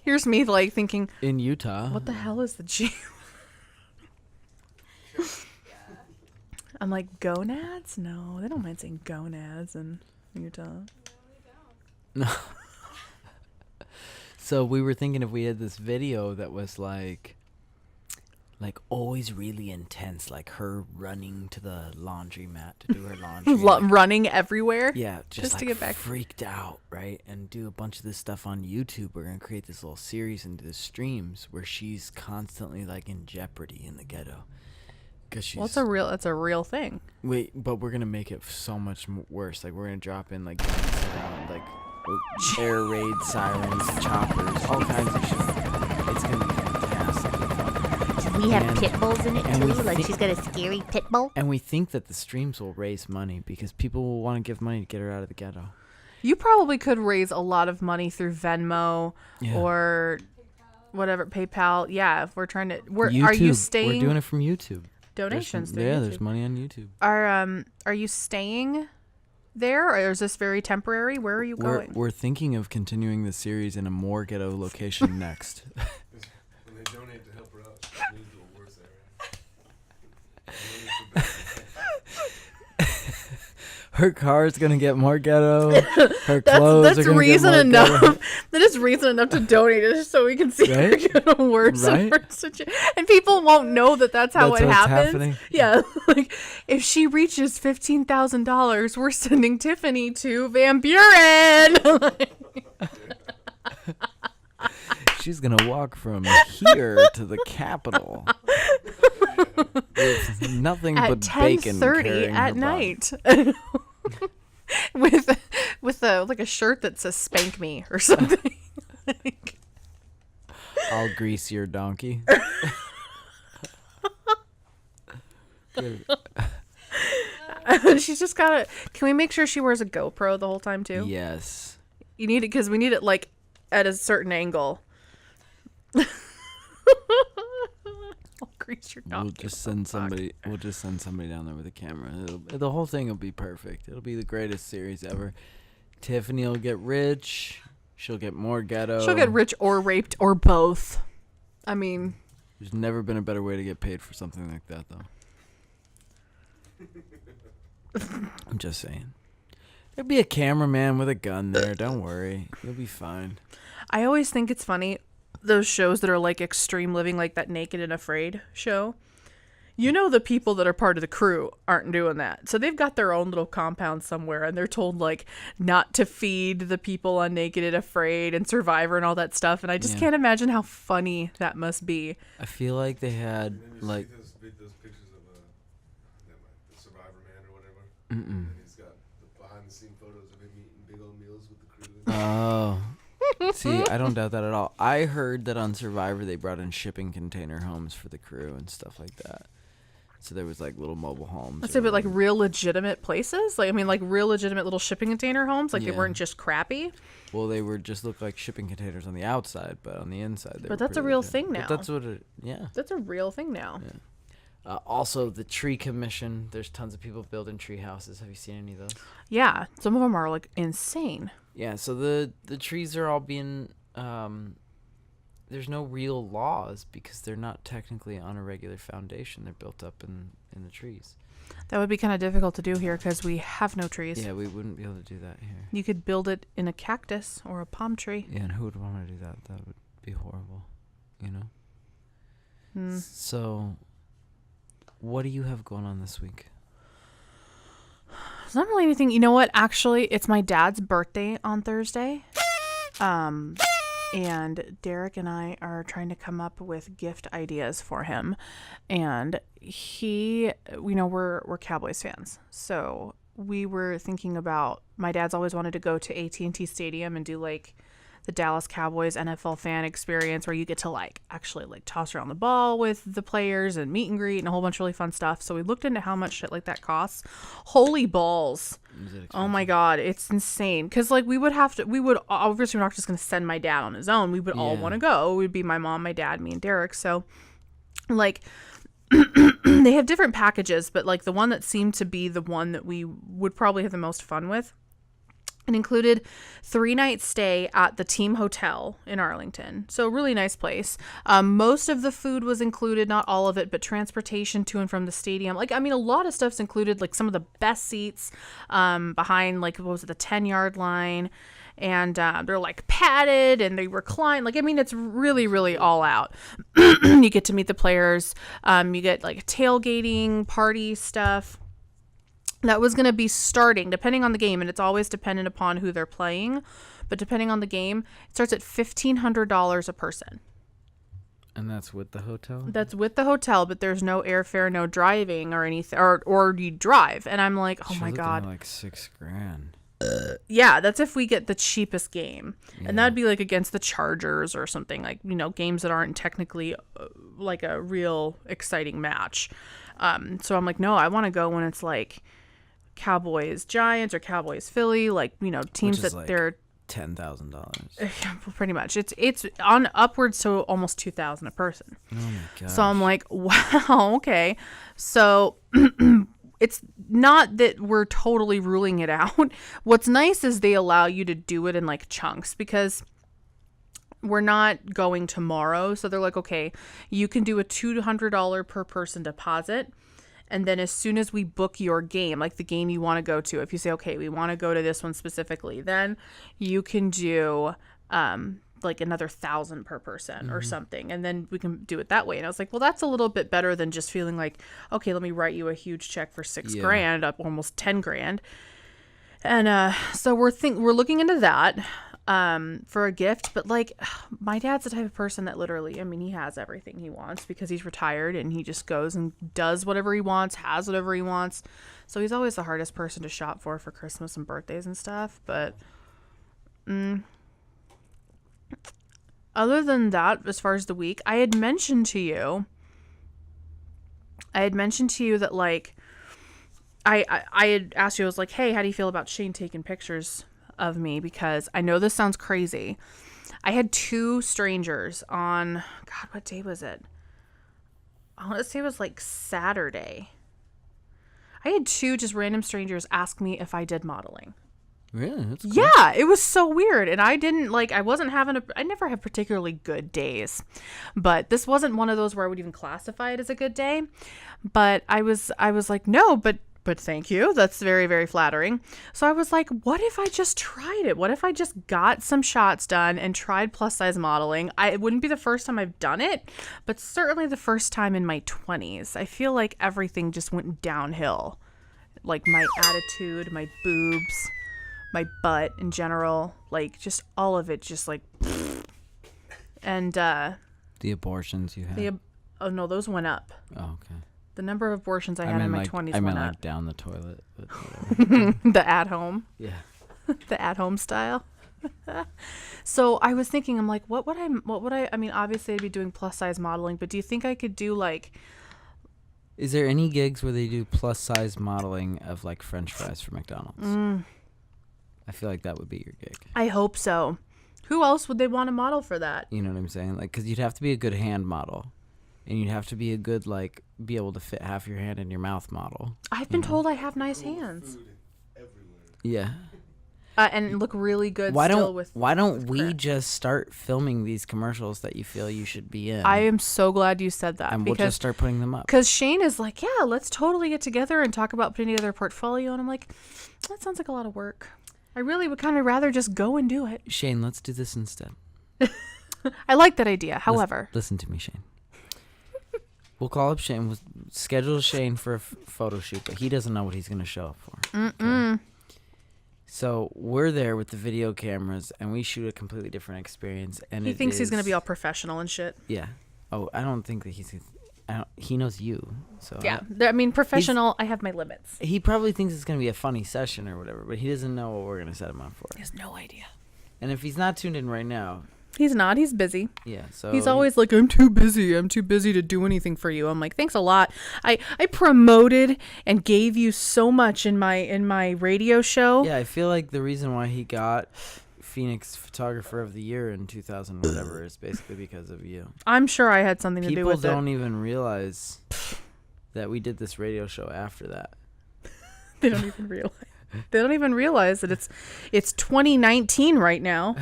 S1: Here's me like thinking,
S3: In Utah.
S1: what the hell is the G word? I'm like, gonads? No, they don't mind saying gonads in Utah.
S3: No. So we were thinking if we had this video that was like always really intense, like her running to the laundromat to do her laundry.
S1: Running everywhere?
S3: Yeah, just
S1: to
S3: like
S1: get back.
S3: freaked out, right? And do a bunch of this stuff on YouTube. We're gonna create this little series into the streams where she's constantly like in jeopardy in the ghetto. Cause she's
S1: Well, that's a real thing.
S3: wait, but we're gonna make it so much worse. Like we're gonna drop in like guns around, like air raid sirens, choppers, all kinds of shit. It's gonna be fantastic.
S6: Do we have
S3: And-
S6: pit bulls in it
S3: and
S6: too?
S3: we
S6: Like
S3: think-
S6: she's got a scary pit bull?
S3: And we think that the streams will raise money because people will want to give money to get her out of the ghetto.
S1: You probably could raise a lot of money through Venmo
S3: Yeah.
S1: or whatever, PayPal. Yeah, if we're trying to. Are you
S3: YouTube,
S1: staying?
S3: We're doing it from YouTube.
S1: donations. through
S3: Yeah,
S1: YouTube.
S3: there's money on YouTube.
S1: Are you staying there, or is this very temporary? Where are you going?
S3: We're thinking of continuing the series in a more ghetto location next.
S4: When they donate to help her out, she moves to a worse area.
S3: Her car's gonna get more ghetto. Her clothes
S1: That's
S3: are gonna
S1: reason
S3: get more
S1: enough.
S3: ghetto.
S1: That is reason enough to donate it, just so we can see
S3: Right?
S1: her get a worse and
S3: Right?
S1: worse situation. And people won't know that that's how
S3: That's
S1: it
S3: what's
S1: happens.
S3: happening?
S1: Yeah, like if she reaches $15,000, we're sending Tiffany to Van Buren.
S3: She's gonna walk from here to the Capitol with nothing
S1: At
S3: but bacon
S1: 10:30
S3: carrying
S1: at
S3: her
S1: night. with a shirt that says "Spank Me" or something. Like,
S3: I'll grease your donkey.
S1: she's just got to. Can we make sure she wears a GoPro the whole time too?
S3: Yes.
S1: You need it because we need it like at a certain angle. I'll grease your
S3: We'll
S1: donkey.
S3: just send somebody. We'll just send somebody down there with a camera. The whole thing will be perfect. It'll be the greatest series ever. Tiffany will get rich. She'll get more ghetto.
S1: She'll get rich or raped or both. I mean,
S3: There's never been a better way to get paid for something like that, though. I'm just saying. There'll be a cameraman with a gun there. Don't worry. You'll be fine.
S1: I always think it's funny, those shows that are like extreme living, like that Naked and Afraid show. You know, the people that are part of the crew aren't doing that. So they've got their own little compound somewhere, and they're told like not to feed the people on Naked and Afraid and Survivor and all that stuff. And I just
S3: Yeah.
S1: can't imagine how funny that must be.
S3: I feel like they had,
S4: And then you
S3: like...
S4: see those pictures of the Survivor man or whatever.
S3: Mm-mm.
S4: And he's got the behind the scene photos of him eating big old meals with the crew.
S3: Oh. See, I don't doubt that at all. I heard that on Survivor they brought in shipping container homes for the crew and stuff like that. So there was like little mobile homes.
S1: Let's
S3: or
S1: say, but like
S3: whatever.
S1: real legitimate places. Like, I mean, like real legitimate little shipping container homes. Like they
S3: Yeah.
S1: weren't just crappy.
S3: Well, they were just looked like shipping containers on the outside, but on the inside they were
S1: But that's a
S3: pretty
S1: real
S3: legit.
S1: thing
S3: But
S1: now.
S3: that's what it, yeah.
S1: That's a real thing now.
S3: Also, the tree commission. There's tons of people building tree houses. Have you seen any of those?
S1: Yeah, some of them are like insane.
S3: Yeah. So the trees are all being. There's no real laws because they're not technically on a regular foundation. They're built up in the trees.
S1: That would be kind of difficult to do here because we have no trees.
S3: Yeah, we wouldn't be able to do that here.
S1: You could build it in a cactus or a palm tree.
S3: Yeah, and who would want to do that? That would be horrible, you know?
S1: Hmm.
S3: So, what do you have going on this week?
S1: There's not really anything. You know what? Actually, it's my dad's birthday on Thursday. And Derek and I are trying to come up with gift ideas for him. And he, you know, we're Cowboys fans. So we were thinking about, my dad's always wanted to go to AT&T Stadium and do like the Dallas Cowboys NFL fan experience where you get to like actually like toss around the ball with the players and meet and greet and a whole bunch of really fun stuff. So we looked into how much shit like that costs. Holy balls. Oh my God, it's insane. Because like we would obviously we're not just going to send my dad on his own. We would all want to go. It would be my mom, my dad, me, and Derek. So like they have different packages, but like the one that seemed to be the one that we would probably have the most fun with, it included 3-night stay at the team hotel in Arlington. So a really nice place. Most of the food was included, not all of it, but transportation to and from the stadium. Like, I mean, a lot of stuff's included, like some of the best seats behind, like, what was it, the 10-yard line. And they're like padded and they recline. Like, I mean, it's really, really all out. You get to meet the players. You get like tailgating, party stuff. That was going to be starting depending on the game. And it's always dependent upon who they're playing. But depending on the game, it starts at $1,500 a person.
S3: And that's with the hotel?
S1: That's with the hotel, but there's no airfare, no driving or anything. Or you drive. And I'm like, oh my God.
S3: Like $6,000.
S1: Yeah, that's if we get the cheapest game. And that'd be like against the Chargers or something, like, you know, games that aren't technically like a real exciting match. So I'm like, no, I want to go when it's like Cowboys Giants or Cowboys Philly, like, you know, teams that
S3: like
S1: they're
S3: $10,000.
S1: pretty much. It's on upwards to almost $2,000 a person.
S3: Oh my God.
S1: So I'm like, wow, okay. So it's not that we're totally ruling it out. What's nice is they allow you to do it in like chunks, because we're not going tomorrow. So they're like, okay, you can do a $200 per person deposit. And then as soon as we book your game, like the game you want to go to, if you say, okay, we want to go to this one specifically, then you can do like another 1,000 per person or something. And then we can do it that way. And I was like, well, that's a little bit better than just feeling like, okay, let me write you a huge check for $6,000, up almost $10,000. And so we're looking into that for a gift. But like, my dad's the type of person that literally, I mean, he has everything he wants because he's retired and he just goes and does whatever he wants, has whatever he wants. So he's always the hardest person to shop for Christmas and birthdays and stuff. But other than that, as far as the week, I had mentioned to you that like I had asked you, I was like, hey, how do you feel about Shane taking pictures of me? Because I know this sounds crazy. I had 2 strangers on, God, what day was it? I want to say it was like Saturday. I had 2 just random strangers ask me if I did modeling.
S3: Really? That's cool.
S1: Yeah, it was so weird. And I never have particularly good days, but this wasn't one of those where I would even classify it as a good day. But I was like, no, but thank you. That's very, very flattering. So I was like, what if I just tried it? What if I just got some shots done and tried plus size modeling? It wouldn't be the first time I've done it, but certainly the first time in my 20s. I feel like everything just went downhill. Like my attitude, my boobs, my butt in general, like just all of it just like and
S3: the abortions you had.
S1: Oh no, those went up.
S3: Oh, okay.
S1: The number of abortions I had in my 20s went up.
S3: I meant like down the toilet.
S1: The at home.
S3: Yeah.
S1: The at home style. So I was thinking, I'm like, what would I mean, obviously I'd be doing plus size modeling, but do you think I could do like,
S3: is there any gigs where they do plus size modeling of like French fries for McDonald's? I feel like that would be your gig.
S1: I hope so. Who else would they want to model for that?
S3: You know what I'm saying? Like, because you'd have to be a good hand model. And you'd have to be a good, like, be able to fit half your hand in your mouth model.
S1: I've been told I have nice hands.
S3: Yeah.
S1: And look really good
S3: Why don't we
S1: Chris.
S3: just start filming these commercials that you feel you should be in?
S1: I am so glad you said that.
S3: And we'll just start putting them up.
S1: Because Shane is like, yeah, let's totally get together and talk about putting together a portfolio. And I'm like, that sounds like a lot of work. I really would kind of rather just go and do it.
S3: Shane, let's do this instead.
S1: I like that idea. However.
S3: Listen to me, Shane. We'll call up Shane. We'll schedule Shane for a photo shoot, but he doesn't know what he's going to show up for. Okay? So we're there with the video cameras, and we shoot a completely different experience. And
S1: he thinks he's going to be all professional and shit.
S3: Yeah. Oh, I don't think that he knows you. So
S1: yeah. I mean, professional, I have my limits.
S3: He probably thinks it's going to be a funny session or whatever, but he doesn't know what we're going to set him up for.
S1: He has no idea.
S3: And if he's not tuned in right now,
S1: He's not. He's busy.
S3: yeah. So
S1: He's always like, I'm too busy. I'm too busy to do anything for you. I'm like, thanks a lot. I promoted and gave you so much in my radio show.
S3: Yeah, I feel like the reason why he got Phoenix Photographer of the Year in 2000 whatever is basically because of you.
S1: I'm sure I had something to do
S3: People
S1: with
S3: don't
S1: it.
S3: even realize that we did this radio show after that.
S1: They don't even realize. They don't even realize that it's 2019 right now.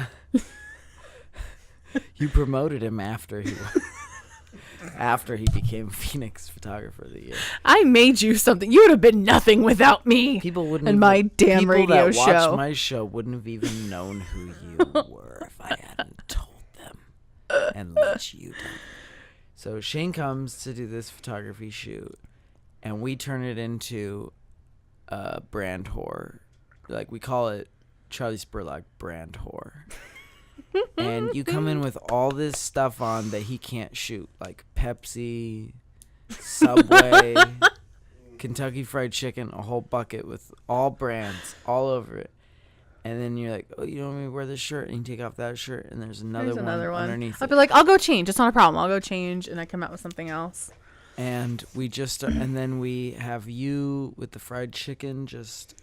S3: You promoted him after he became Phoenix Photographer of the Year.
S1: I made you something. You would have been nothing without me.
S3: People wouldn't.
S1: And my damn
S3: people
S1: radio
S3: that
S1: show.
S3: watched my show wouldn't have even known who you were if I hadn't told them and let you know. So Shane comes to do this photography shoot, and we turn it into a brand whore. Like, we call it Charley Spurlock brand whore. And you come in with all this stuff on that he can't shoot, like Pepsi, Subway, Kentucky Fried Chicken, a whole bucket with all brands all over it. And then you're like, oh, you don't want me to wear this shirt? And you take off that shirt, and there's another one underneath
S1: I'll
S3: it.
S1: be like, I'll go change. It's not a problem. I'll go change, and I come out with something else.
S3: And we just, and then we have you with the fried chicken, just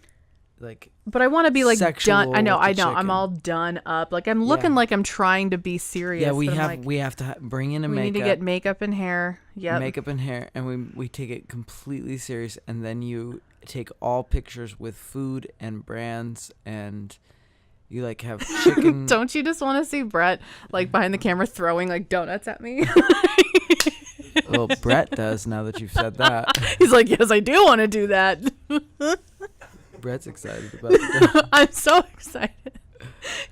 S3: like.
S1: But I want to be like
S3: Sexual
S1: done. I know.
S3: with the
S1: I'm
S3: chicken.
S1: all done up. Like I'm looking
S3: Yeah.
S1: like I'm trying to be serious.
S3: Yeah, we
S1: but I'm
S3: have
S1: like,
S3: we have to bring in a
S1: we
S3: makeup.
S1: need to get makeup and hair. Yep.
S3: Makeup and hair, and we take it completely serious, and then you take all pictures with food and brands, and you like have chicken.
S1: Don't you just want to see Brett like behind the camera throwing like donuts at me?
S3: Well, Brett does now that you've said that.
S1: He's like, yes, I do want to do that.
S3: Brett's excited about it.
S1: I'm so excited.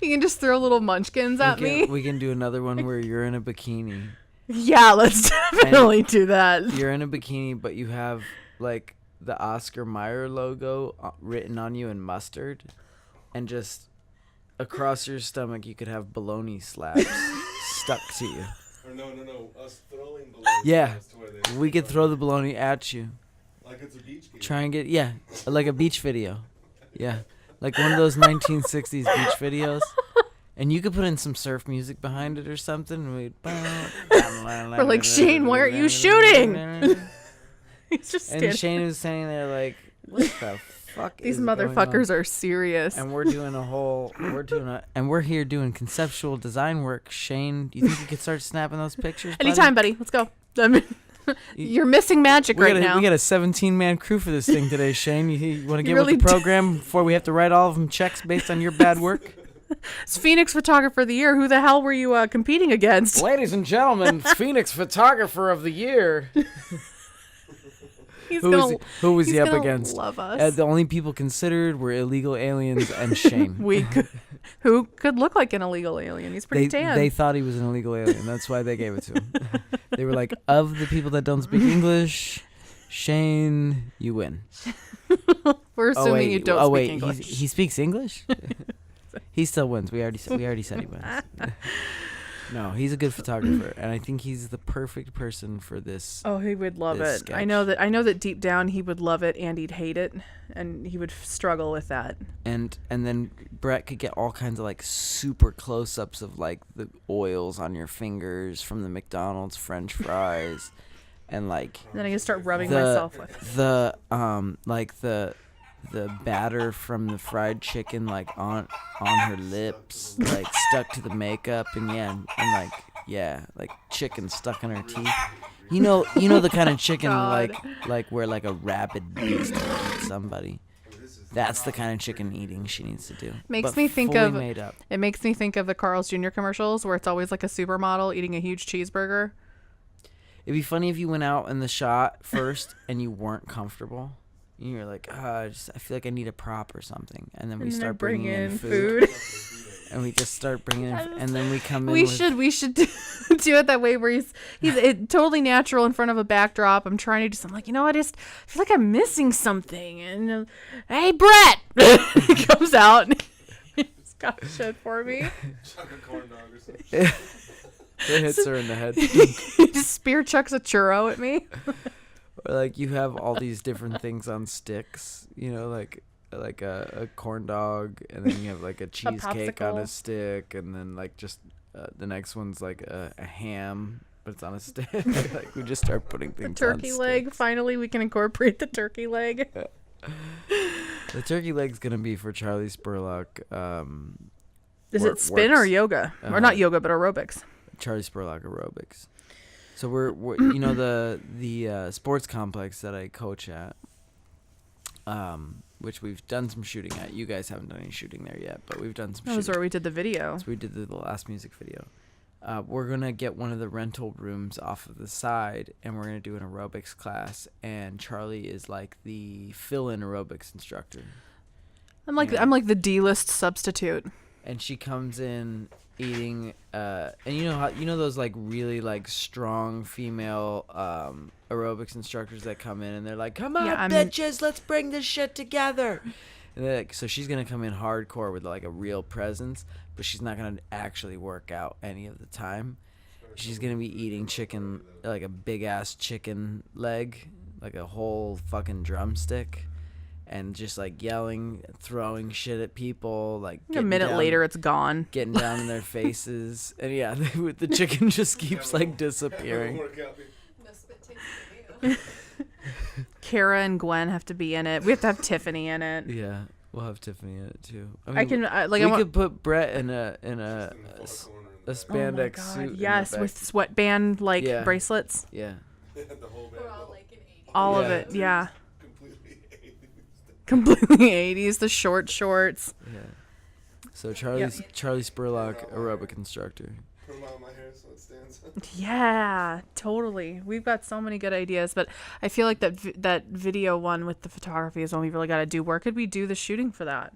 S1: You can just throw little munchkins at me.
S3: We can do another one where you're in a bikini.
S1: Yeah, let's definitely do that.
S3: You're in a bikini, but you have like the Oscar Mayer logo written on you in mustard, and just across your stomach you could have bologna slabs stuck to you.
S4: Or no, us throwing balloons.
S3: Yeah,
S4: to where they
S3: we could throw the bologna at you.
S4: like it's a beach game.
S3: Try and get like a beach video. Yeah, like one of those 1960s beach videos. And you could put in some surf music behind it or something.
S1: We're like, Shane, why aren't you shooting? He's just standing.
S3: And Shane was standing there like, what the fuck
S1: These
S3: is going
S1: motherfuckers
S3: on?
S1: are serious.
S3: And we're doing and we're here doing conceptual design work. Shane, do you think you could start snapping those pictures? Buddy?
S1: Anytime, buddy. Let's go. I mean, you're missing magic right now.
S3: We got a 17-man crew for this thing today, Shane. You want to get
S1: really
S3: with the program before we have to write all of them checks based on your bad work?
S1: It's Phoenix Photographer of the Year. Who the hell were you competing against?
S3: Ladies and gentlemen, Phoenix Photographer of the Year. Who was he up against?
S1: Love us.
S3: The only people considered were illegal aliens and Shane.
S1: Who could look like an illegal alien? He's pretty tan.
S3: They thought he was an illegal alien. That's why they gave it to him. They were like, of the people that don't speak English, Shane, you win.
S1: We're assuming you don't speak English.
S3: He speaks English? He still wins. We already said he wins. No, he's a good photographer, and I think he's the perfect person for this.
S1: Oh, he would love
S3: this
S1: it.
S3: sketch.
S1: I know that deep down he would love it and he'd hate it, and he would struggle with that.
S3: And then Brett could get all kinds of like super close-ups of like the oils on your fingers from the McDonald's French fries, and like
S1: Then I can start rubbing myself with.
S3: the batter from the fried chicken like on her lips, like stuck to the makeup, and like chicken stuck in her teeth. You know the kind of chicken like where like a rabid beast would eat somebody. That's the kind of chicken eating she needs to do.
S1: It makes me think of the Carl's Jr. commercials where it's always like a supermodel eating a huge cheeseburger.
S3: It'd be funny if you went out in the shot first and you weren't comfortable. You're like, I feel like I need a prop or something, and then we start bringing in food. And we just start bringing in, and then we come in. We
S1: should do it that way where he's totally natural in front of a backdrop. I'm trying to do something like, I just feel like I'm missing something. And hey, Brett, he comes out. And he's got shit for me.
S4: Chocolate corn dog or something.
S3: It hits her in the head.
S1: He just spear chucks a churro at me.
S3: Or like you have all these different things on sticks, like a corn dog, and then you have like a cheesecake on a
S1: popsicle.
S3: stick, and then like just the next one's like a ham, but it's on a stick. Like we just start putting
S1: The
S3: things.
S1: turkey
S3: on
S1: leg.
S3: sticks.
S1: Finally, we can incorporate the turkey leg.
S3: The turkey leg's gonna be for Charley Spurlock.
S1: Is it spin or
S3: works.
S1: yoga? Or
S3: Uh-huh.
S1: not yoga, but aerobics.
S3: Charley Spurlock aerobics. So we're you know the sports complex that I coach at, which we've done some shooting at. You guys haven't done any shooting there yet, but we've done some
S1: That was
S3: shooting.
S1: where we did the video.
S3: So we did the last music video. We're gonna get one of the rental rooms off of the side, and we're gonna do an aerobics class. And Charlie is like the fill-in aerobics instructor,
S1: I'm like
S3: Yeah.
S1: I'm like the D-list substitute.
S3: and she comes in eating. And you know those like really like strong female aerobics instructors that come in and they're like, "Come on,
S1: Yeah,
S3: bitches, let's bring this shit together." And they're like, so she's gonna come in hardcore with like a real presence, but she's not gonna actually work out any of the time. She's gonna be eating chicken, like a big ass chicken leg, like a whole fucking drumstick, and just like yelling, throwing shit at people, like
S1: A
S3: getting
S1: minute
S3: down-
S1: later, it's gone.
S3: getting down in their faces, and yeah, the chicken just keeps like disappearing.
S4: Work out.
S5: No spit takes video.
S1: Kara and Gwen have to be in it. We have to have Tiffany in it.
S3: Yeah, we'll have Tiffany in it too.
S1: I can like
S3: we
S1: I want.
S3: could put Brett in a
S4: Just in the far
S3: s-
S4: corner in
S3: a
S4: the
S1: Oh
S3: spandex
S1: my God,
S3: suit. in the
S1: yes,
S3: back.
S1: with sweatband like
S3: Yeah.
S1: bracelets.
S3: Yeah.
S4: back. The whole band.
S5: We're all like in 80s.
S1: All of
S3: Yeah.
S1: it, yeah.
S4: Completely 80s.
S1: Completely 80s, the short shorts.
S3: Yeah. So Charlie Spurlock, aerobic instructor.
S4: Put them out of my hair so it stands.
S1: Yeah, totally. We've got so many good ideas, but I feel like that video one with the photography is one we really got to do. Where could we do the shooting for that?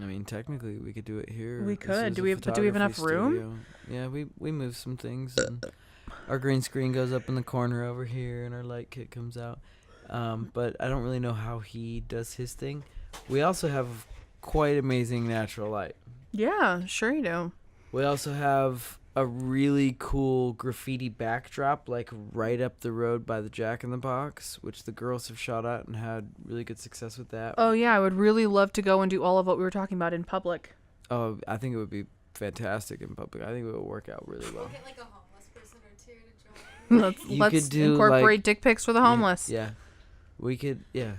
S3: I mean, technically, we could do it here.
S1: We
S3: This
S1: could.
S3: is
S1: Do
S3: a
S1: we have enough
S3: photography
S1: room?
S3: studio. Yeah, we move some things, and our green screen goes up in the corner over here, and our light kit comes out. But I don't really know how he does his thing. We also have quite amazing natural light.
S1: Yeah, sure you do.
S3: We also have a really cool graffiti backdrop, like right up the road by the Jack in the Box, which the girls have shot at and had really good success with that.
S1: Oh yeah, I would really love to go and do all of what we were talking about in public.
S3: Oh, I think it would be fantastic in public. I think it would work out really well.
S5: We'll get like a homeless person or two to join.
S1: Let's
S3: You could do,
S1: incorporate
S3: like-
S1: dick pics for the homeless.
S3: Yeah. We could, yeah.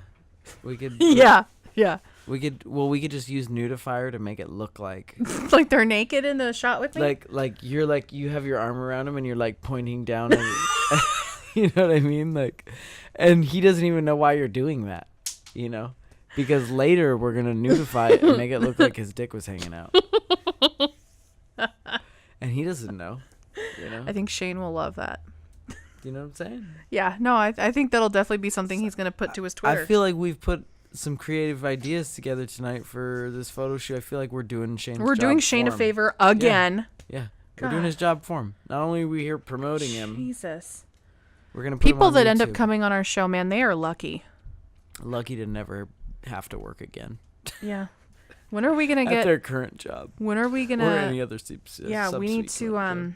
S3: We could.
S1: Yeah, yeah.
S3: We could just use Nudifier to make it look like
S1: Like they're naked in the shot with me.
S3: like you have your arm around him and you're like pointing down at you know what I mean? Like, and he doesn't even know why you're doing that, you know? Because later we're going to nudify it and make it look like his dick was hanging out. And he doesn't know, you know?
S1: I think Shane will love that.
S3: You know what I'm saying?
S1: Yeah, no, I think that'll definitely be something he's gonna put to his Twitter.
S3: I feel like we've put some creative ideas together tonight for this photo shoot. I feel like we're doing Shane's
S1: we're
S3: job
S1: doing Shane
S3: for
S1: a
S3: him.
S1: favor again.
S3: Yeah. We're doing his job for him. Not only are we here promoting him,
S1: Jesus.
S3: we're going to put him
S1: People
S3: on
S1: that end up
S3: YouTube.
S1: coming on our show, man, they are lucky.
S3: Lucky to never have to work again
S1: Yeah. When are we gonna
S3: at
S1: get?
S3: their current job
S1: When are we
S3: or
S1: gonna?
S3: any other
S1: Yeah, we need to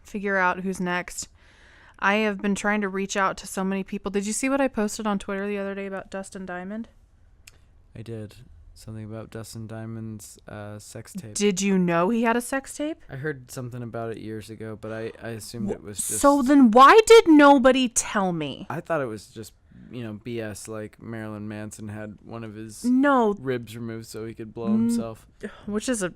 S1: figure out who's next. I have been trying to reach out to so many people. Did you see what I posted on Twitter the other day about Dustin Diamond?
S3: I did something about Dustin Diamond's sex tape.
S1: Did you know he had a sex tape?
S3: I heard something about it years ago, but I assumed it was just.
S1: So then why did nobody tell me?
S3: I thought it was just BS. Like Marilyn Manson had one of his
S1: No,
S3: ribs removed so he could blow himself.
S1: which is a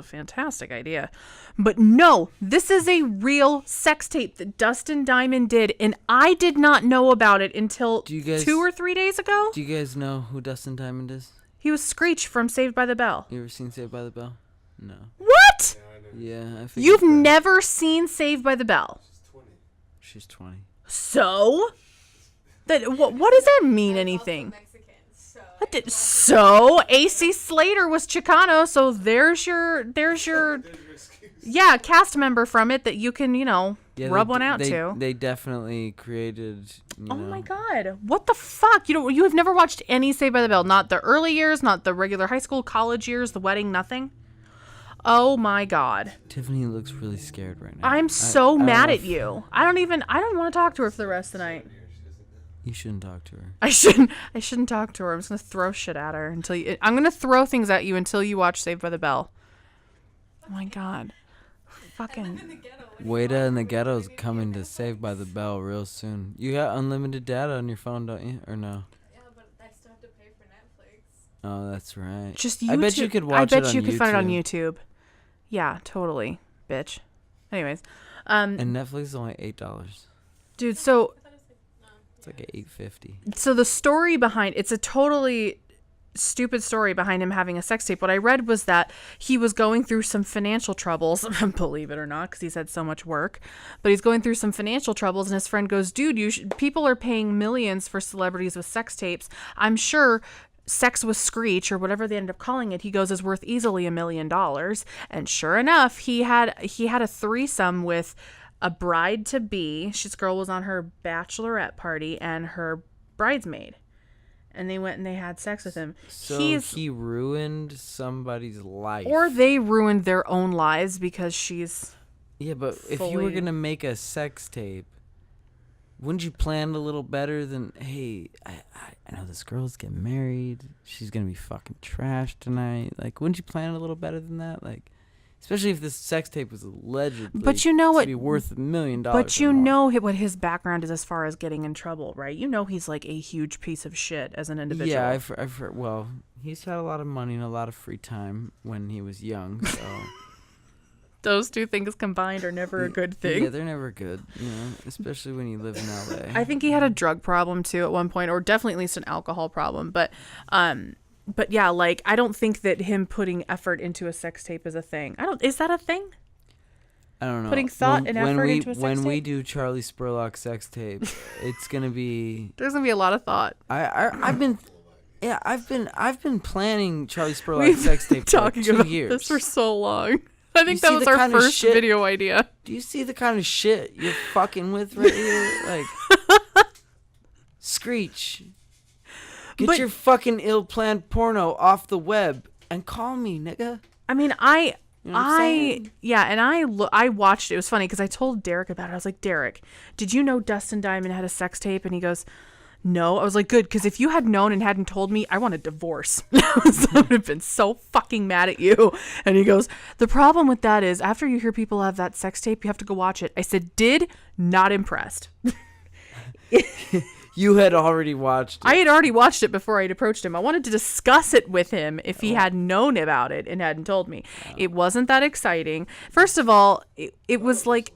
S1: fantastic idea. But no, this is a real sex tape that Dustin Diamond did, and I did not know about it until
S3: Do you guys-
S1: 2 or 3 days ago.
S3: Do you guys know who Dustin Diamond is?
S1: He was Screech from Saved by the Bell.
S3: You ever seen Saved by the Bell? No.
S1: What?
S3: Yeah, I figured
S1: You've
S3: that.
S1: never seen Saved by the Bell?
S3: She's 20.
S1: So? What does that mean, anything?
S5: Mexican, so
S1: So AC Slater was Chicano, so there's your cast member from it that you can
S3: Yeah,
S1: rub
S3: they-
S1: one out
S3: they,
S1: to.
S3: They definitely created.
S1: Oh my God! What the fuck? You have never watched any Saved by the Bell? Not the early years, not the regular high school, college years, the wedding, nothing. Oh my God!
S3: Tiffany looks really scared right now.
S1: I'm so mad
S3: I
S1: at you. I don't want to talk to her for the rest of the night.
S3: You shouldn't talk to her.
S1: I shouldn't talk to her. I'm just gonna throw shit at her I'm gonna throw things at you until you watch Saved by the Bell. Oh my god. Fucking.
S3: Wada in the Ghetto's coming to Saved by the Bell real soon. You got unlimited data on your phone, don't you? Or no?
S5: Yeah, but I still have to pay for Netflix.
S3: Oh, that's right.
S1: Just YouTube.
S3: I bet you could watch it
S1: I bet
S3: on
S1: you could find it on
S3: YouTube.
S1: YouTube. Yeah, totally, bitch. Anyways,
S3: And Netflix is only $8.
S1: dude, so
S3: It's like $8.50.
S1: the story behind it's a totally stupid story behind him having a sex tape. What I read was that he was going through some financial troubles, believe it or not, because he's had so much work, but he's going through some financial troubles, and his friend goes, dude, people are paying millions for celebrities with sex tapes. I'm sure Sex with Screech, or whatever they ended up calling it, he goes, is worth easily $1 million. And sure enough, he had a threesome with a bride-to-be. This girl was on her bachelorette party and her bridesmaid. And they went and they had sex with him.
S3: So he ruined somebody's life.
S1: Or they ruined their own lives because she's...
S3: Yeah, but if you were going to make a sex tape, wouldn't you plan a little better than, hey, I know this girl's getting married. She's going to be fucking trash tonight. Like, wouldn't you plan a little better than that? Like, especially if this sex tape was allegedly
S1: But you know what?
S3: to be worth $1 million.
S1: But you
S3: or more.
S1: know what his background is as far as getting in trouble, right? You know he's like a huge piece of shit as an individual.
S3: Yeah, I've heard, well, he's had a lot of money and a lot of free time when he was young, so...
S1: Those two things combined are never a good thing.
S3: Yeah, they're never good, especially when you live in LA.
S1: I think he had a drug problem too at one point, or definitely at least an alcohol problem. But yeah, like I don't think that him putting effort into a sex tape is a thing. Is that a thing?
S3: I don't know.
S1: Putting thought and effort into a sex
S3: when we
S1: tape?
S3: do Charley Spurlock sex tape, it's gonna be.
S1: There's gonna be a lot of thought.
S3: I've been planning Charley Spurlock
S1: We've
S3: sex tape
S1: been
S3: for like
S1: talking
S3: 2
S1: about
S3: years.
S1: this for so long. I think
S3: You
S1: that
S3: see
S1: was
S3: the
S1: our
S3: kind of
S1: first
S3: shit-
S1: video idea.
S3: Do you see the kind of shit you're fucking with right here? Like, Screech, get
S1: But-
S3: your fucking ill-planned porno off the web and call me, nigga.
S1: I mean,
S3: You know what I'm saying?
S1: yeah, and I watched it. It was funny because I told Derek about it. I was like, Derek, did you know Dustin Diamond had a sex tape? And he goes, no. I was like, good, because if you had known and hadn't told me, I want a divorce. I would have been so fucking mad at you. And he goes, the problem with that is after you hear people have that sex tape, you have to go watch it. I said, not impressed.
S3: You had already watched it.
S1: I had already watched it before I'd approached him. I wanted to discuss it with him if he had known about it and hadn't told me. It wasn't that exciting. First of all, it was like...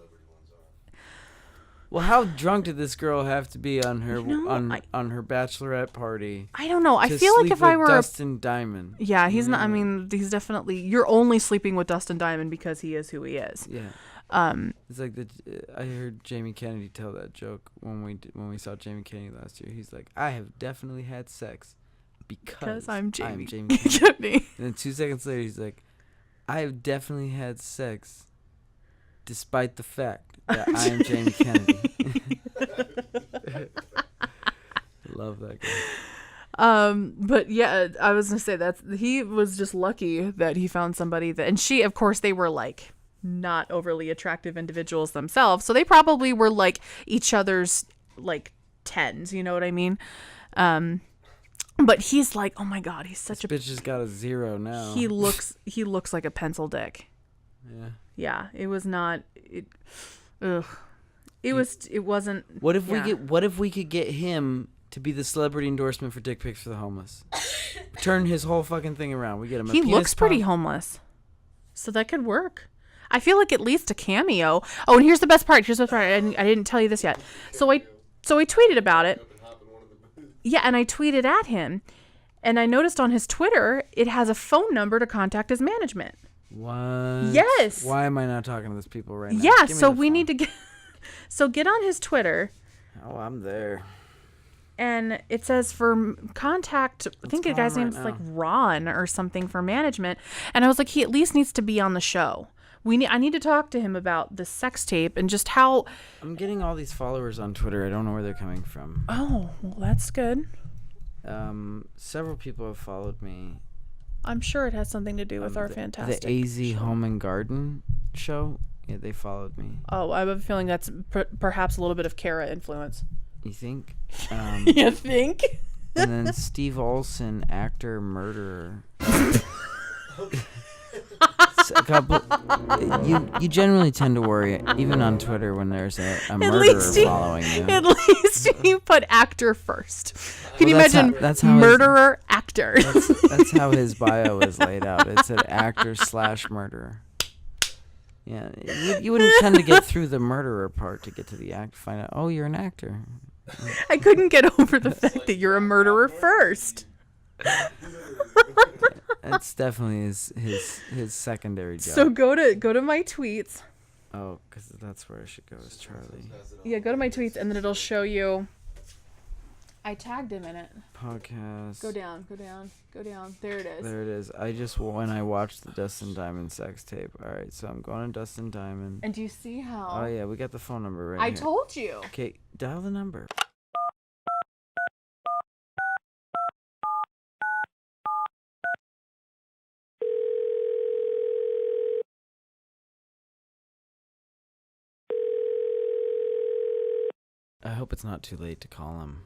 S3: Well, how drunk did this girl have to be on her
S1: know,
S3: on her bachelorette party?
S1: I don't know. I
S3: to
S1: feel like
S3: sleep
S1: if I
S3: with
S1: were...
S3: Dustin Diamond.
S1: Yeah, he's not... I mean, he's definitely... You're only sleeping with Dustin Diamond because he is who he is.
S3: Yeah. It's like I heard Jamie Kennedy tell that joke when we saw Jamie Kennedy last year. He's like, I have definitely had sex because
S1: I'm Jamie,
S3: Kennedy.
S1: Kennedy.
S3: And then 2 seconds later, he's like, I have definitely had sex despite the fact that I am Jamie Kennedy. Love that guy.
S1: But yeah, I was gonna say he was just lucky that he found somebody that, and she, of course, they were like not overly attractive individuals themselves, so they probably were like each other's like tens, you know what I mean? But he's like, oh my god, he's such
S3: Bitch has got a 0 now.
S1: he looks like a pencil dick.
S3: Yeah.
S1: Yeah, it was not. It wasn't.
S3: What if
S1: yeah.
S3: What if we could get him to be the celebrity endorsement for Dick Pics for the Homeless? Turn his whole fucking thing around. We get him.
S1: He looks pretty homeless, so that could work. I feel like at least a cameo. Oh, and here's the best part. I didn't tell you this yet. So I tweeted about it. Yeah, and I tweeted at him, and I noticed on his Twitter it has a phone number to contact his management.
S3: What?
S1: Yes.
S3: Why am I not talking to those people right now?
S1: Yeah,
S3: Give me
S1: so
S3: the
S1: we
S3: phone.
S1: need to get. So get on his Twitter.
S3: Oh, I'm there.
S1: And it says for contact, I think the
S3: call
S1: guy's
S3: him
S1: name
S3: right
S1: is like
S3: now.
S1: Ron or something for management. And I was like, he at least needs to be on the show. I need to talk to him about the sex tape and just how.
S3: I'm getting all these followers on Twitter. I don't know where they're coming from.
S1: Oh, well, that's good.
S3: Several people have followed me.
S1: I'm sure it has something to do with our
S3: the
S1: fantastic.
S3: AZ Home and Garden show. Yeah, they followed me.
S1: Oh, I have a feeling that's perhaps a little bit of Kara influence.
S3: You think?
S1: You think?
S3: And then Steve Olson, actor, murderer. A couple. You generally tend to worry, even on Twitter, when there's a murderer following you.
S1: At least you put actor first. Can you
S3: Well,
S1: imagine
S3: that's how
S1: murderer actor?
S3: That's how his bio is laid out. It said actor/murderer. Yeah, you wouldn't tend to get through the murderer part to get to the act. Find out, oh, you're an actor.
S1: I couldn't get over the fact that you're a murderer first.
S3: That's definitely his secondary job.
S1: So go to my tweets.
S3: Oh, because that's where I should go, is Charlie.
S1: Yeah, go to my tweets, and then it'll show you. I tagged him in it.
S3: Podcast.
S1: Go down. There it is.
S3: There it is. When I watched the Dustin Diamond sex tape. All right, so I'm going to Dustin Diamond.
S1: And do you see how?
S3: Oh yeah, we got the phone number right
S1: I
S3: here.
S1: told you.
S3: Okay, dial the number. I hope it's not too late to call him.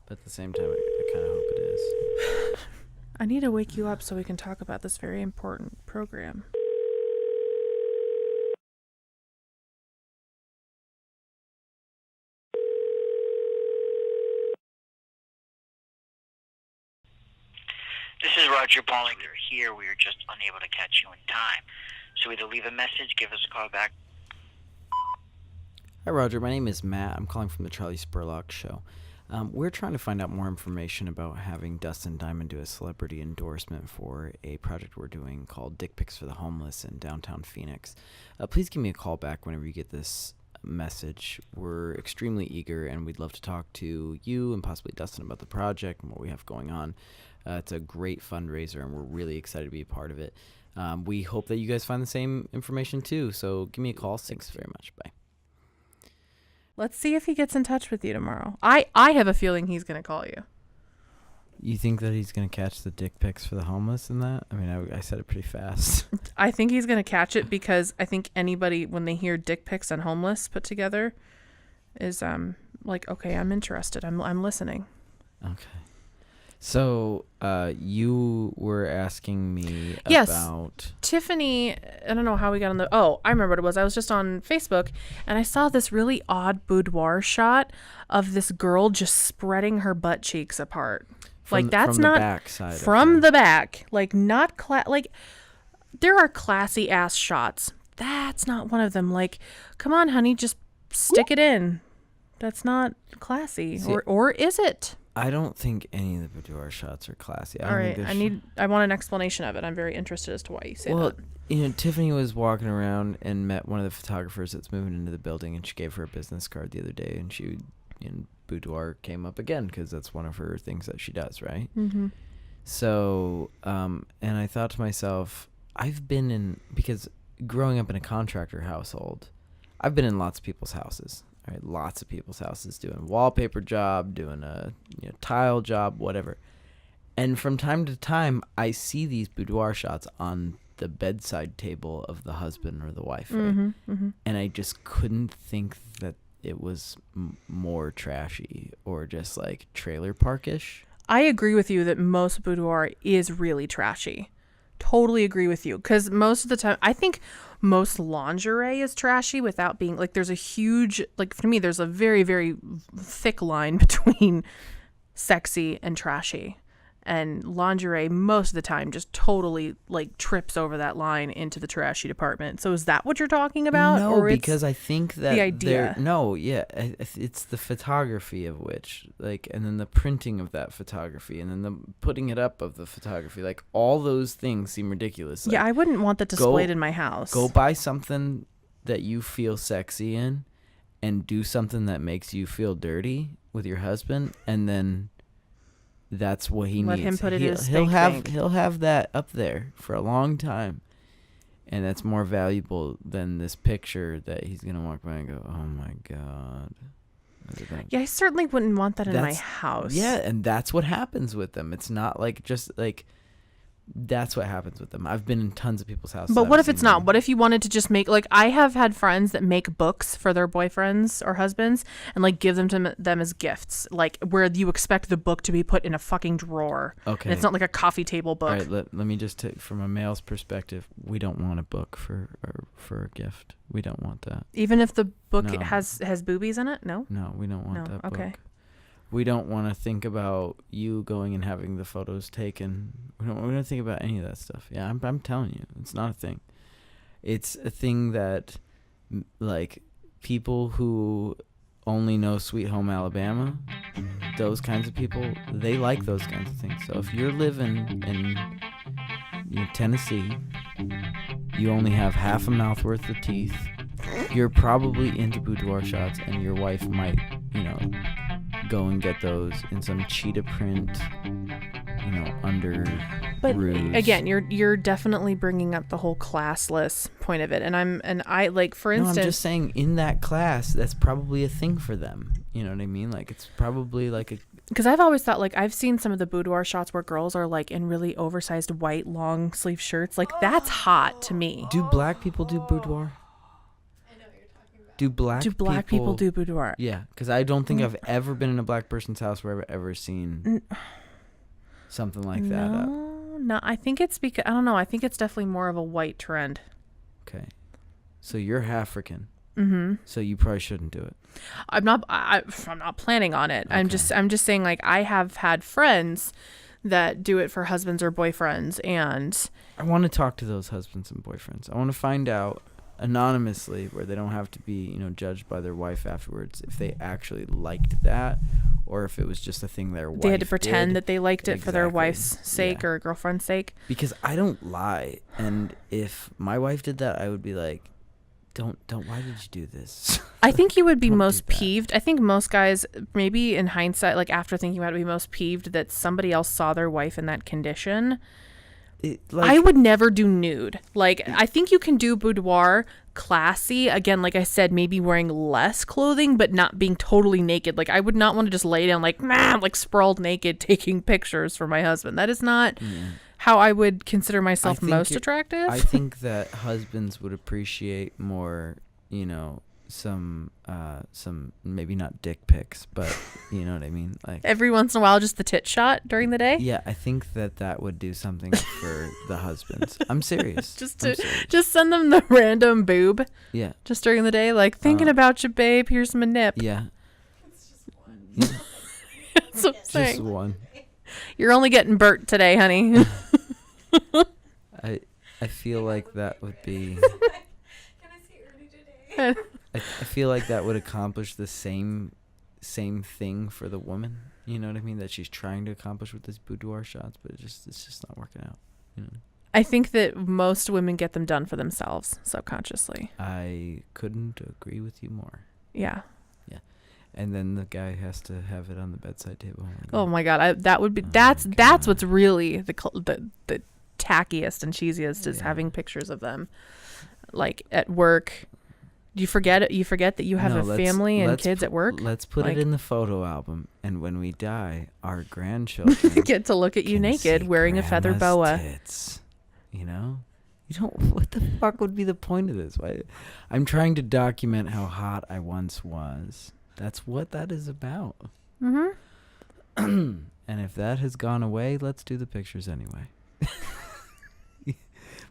S3: But at the same time, I kind of hope it is.
S1: I need to wake you up so we can talk about this very important program.
S7: This is Roger Pauling. They're here. We are just unable to catch you in time. So either leave a message, give us a call back.
S3: Hi, Roger. My name is Matt. I'm calling from the Charley Spurlock Show. We're trying to find out more information about having Dustin Diamond do a celebrity endorsement for a project we're doing called Dick Pics for the Homeless in downtown Phoenix. Please give me a call back whenever you get this message. We're extremely eager, and we'd love to talk to you and possibly Dustin about the project and what we have going on. It's a great fundraiser, and we're really excited to be a part of it. We hope that you guys find the same information, too. So give me a call. Thanks very much. Bye.
S1: Let's see if he gets in touch with you tomorrow. I have a feeling he's going to call you.
S3: You think that he's going to catch the dick pics for the homeless in that? I mean, I said it pretty fast.
S1: I think he's going to catch it because I think anybody, when they hear dick pics and homeless put together, is like, okay, I'm interested. I'm listening.
S3: Okay. So, you were asking me
S1: Yes.
S3: about...
S1: Tiffany, I don't know how we got on the... Oh, I remember what it was. I was just on Facebook, and I saw this really odd boudoir shot of this girl just spreading her butt cheeks apart. Like, that's
S3: from
S1: not...
S3: the back side
S1: From the back. Like, not... Like, there are classy-ass shots. That's not one of them. Like, come on, honey, just stick it in. That's not classy.
S3: See,
S1: or is it?
S3: I don't think any of the boudoir shots are classy.
S1: All right, I want an explanation of it. I'm very interested as to why you say that.
S3: Well, Tiffany was walking around and met one of the photographers that's moving into the building, and she gave her a business card the other day, and boudoir came up again because that's one of her things that she does, right?
S1: Mm-hmm.
S3: So, and I thought to myself, because growing up in a contractor household, I've been in lots of people's houses. Right, lots of people's houses doing wallpaper job, doing a tile job, whatever. And from time to time, I see these boudoir shots on the bedside table of the husband or the wife, right?
S1: Mm-hmm, mm-hmm.
S3: And I just couldn't think that it was more trashy or just like trailer parkish.
S1: I agree with you that most boudoir is really trashy. Totally agree with you. Because most of the time, I think most lingerie is trashy without being, like, there's a huge, like, for me, there's a very, very thick line between sexy and trashy. And lingerie, most of the time, just totally, like, trips over that line into the trashy department. So is that what you're talking about?
S3: No,
S1: or
S3: because I think that
S1: the idea.
S3: It's the photography of which, like, and then the printing of that photography, and then the putting it up of the photography, like, all those things seem ridiculous. Like,
S1: Yeah, I wouldn't want that displayed in my house.
S3: Go buy something that you feel sexy in, and do something that makes you feel dirty with your husband, and then that's what he
S1: Let
S3: needs.
S1: him put it in his
S3: he'll
S1: spank
S3: have
S1: bank.
S3: He'll have that up there for a long time, and that's more valuable than this picture that he's gonna walk by and go, "Oh my god."
S1: Yeah, I certainly wouldn't want that in my
S3: That's-
S1: house.
S3: Yeah, and that's what happens with them. It's not like just like That's what happens with them. I've been in tons of people's houses.
S1: But what
S3: I've
S1: if it's
S3: seen
S1: not?
S3: them.
S1: What if you wanted to just make, like, I have had friends that make books for their boyfriends or husbands and, like, give them to them as gifts, like, where you expect the book to be put in a fucking drawer.
S3: Okay.
S1: And it's not like a coffee table book.
S3: All right, let me just take from a male's perspective. We don't want a book for a gift. We don't want that.
S1: Even if the book
S3: No.
S1: has boobies in it? No?
S3: No, we don't want
S1: No,
S3: that
S1: okay.
S3: book. We don't want to think about you going and having the photos taken. We don't think about any of that stuff. Yeah, I'm telling you, it's not a thing. It's a thing that, like, people who only know Sweet Home Alabama, those kinds of people, they like those kinds of things. So if you're living in Tennessee, you only have half a mouth worth of teeth, you're probably into boudoir shots, and your wife might, go and get those in some cheetah print, under
S1: But
S3: ruse.
S1: again, you're definitely bringing up the whole classless point of it. And I like, for
S3: No,
S1: instance,
S3: I'm just saying, in that class, that's probably a thing for them. You know what I mean? Like, it's probably like a...
S1: because I've always thought, like, I've seen some of the boudoir shots where girls are, like, in really oversized white long sleeve shirts. Like, that's hot to me.
S3: Do black people do boudoir?
S5: I know what you're talking about.
S3: Do black
S1: People do boudoir?
S3: Yeah, because I don't think I've ever been in a black person's house where I've ever seen something like that up.
S1: No, I think it's because, I don't know. I think it's definitely more of a white trend.
S3: Okay. So you're African.
S1: Mm-hmm.
S3: So you probably shouldn't do it.
S1: I'm not planning on it.
S3: Okay.
S1: I'm just saying, like, I have had friends that do it for husbands or boyfriends, and
S3: I want to talk to those husbands and boyfriends. I want to find out anonymously, where they don't have to be, judged by their wife afterwards, if they actually liked that, or if it was just a thing their wife
S1: they had to pretend
S3: did.
S1: that they liked it for their
S3: Exactly.
S1: wife's sake
S3: Yeah.
S1: or girlfriend's sake.
S3: Because I don't lie, and if my wife did that, I would be like, don't why did you do this?
S1: I think you would be
S3: Don't do
S1: most
S3: that.
S1: peeved. I think most guys, maybe in hindsight, like after thinking about it, would be most peeved that somebody else saw their wife in that condition. I would never do nude. Like, I think you can do boudoir classy. Again, like I said, maybe wearing less clothing, but not being totally naked. Like, I would not want to just lay down like sprawled naked taking pictures for my husband. That is not how I would consider myself
S3: think
S1: most
S3: it-
S1: attractive.
S3: I think that husbands would appreciate more, some maybe not dick pics, but you know what I mean? Like,
S1: Every once in a while, just the tit shot during the day.
S3: yeah, I think that would do something for the husbands. I'm serious.
S1: Just
S3: I'm
S1: to
S3: serious.
S1: just send them the random boob
S3: Yeah.
S1: just during the day, like thinking about you, babe. Here's my nip.
S3: Yeah.
S1: That's what I'm
S3: Just
S1: saying.
S3: one.
S1: You're only getting burnt today, honey.
S3: I feel like that would be
S5: Can I see Ernie today?
S3: I feel like that would accomplish the same thing for the woman. You know what I mean? That she's trying to accomplish with this boudoir shots, but it's just not working out.
S1: I think that most women get them done for themselves subconsciously.
S3: I couldn't agree with you more.
S1: Yeah.
S3: And then the guy has to have it on the bedside table.
S1: Oh my God. That would be
S3: Oh
S1: that's
S3: my
S1: that's
S3: God.
S1: what's really the tackiest and cheesiest is
S3: Yeah.
S1: having pictures of them, like at work. You forget it. You forget that you have
S3: No,
S1: a
S3: let's-
S1: family and
S3: let's
S1: kids at work.
S3: Let's put
S1: Like-
S3: it in the photo album, and when we die, our grandchildren
S1: Get to look at you
S3: can
S1: naked
S3: see
S1: wearing a feather
S3: grandma's
S1: boa.
S3: Tits, you don't. What the fuck would be the point of this? Why? I'm trying to document how hot I once was. That's what that is about.
S1: Mm-hmm.
S3: And if that has gone away, let's do the pictures anyway.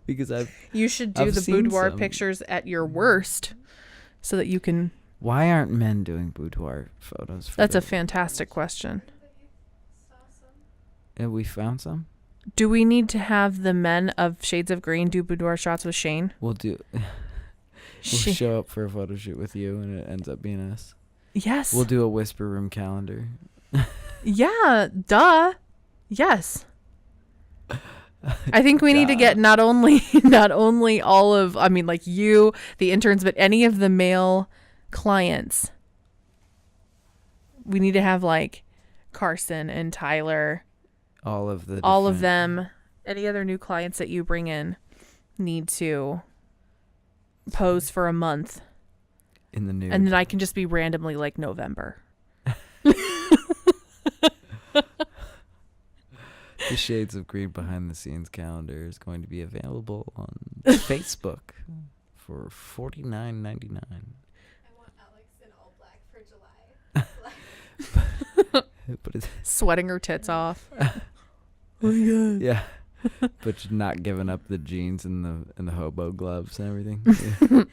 S3: Because
S1: You should do
S3: I've
S1: the
S3: seen
S1: boudoir
S3: some.
S1: pictures at your worst, so that you can.
S3: why aren't men doing boudoir photos?
S1: That's a fantastic question.
S3: Have we found some?
S1: Do we need to have the men of Shades of Green do boudoir shots with Shane?
S3: We'll do. We'll show up for a photo shoot with you, and it ends up being us.
S1: Yes.
S3: We'll do a whisper room calendar.
S1: Yeah. Duh. Yes. I think we need to get not only all of, I mean, like you, the interns, but any of the male clients. We need to have like Carson and Tyler,
S3: All of
S1: all of them. Any other new clients that you bring in need to pose for a month,
S3: in the nude.
S1: and then I can just be randomly like
S3: The Shades of Green behind the scenes calendar is going to be available on Facebook for $49.99.
S5: I want Alex in all black for July.
S3: But it's,
S1: Sweating her tits off.
S3: yeah, but you're not giving up the jeans and the hobo gloves and everything. Yeah.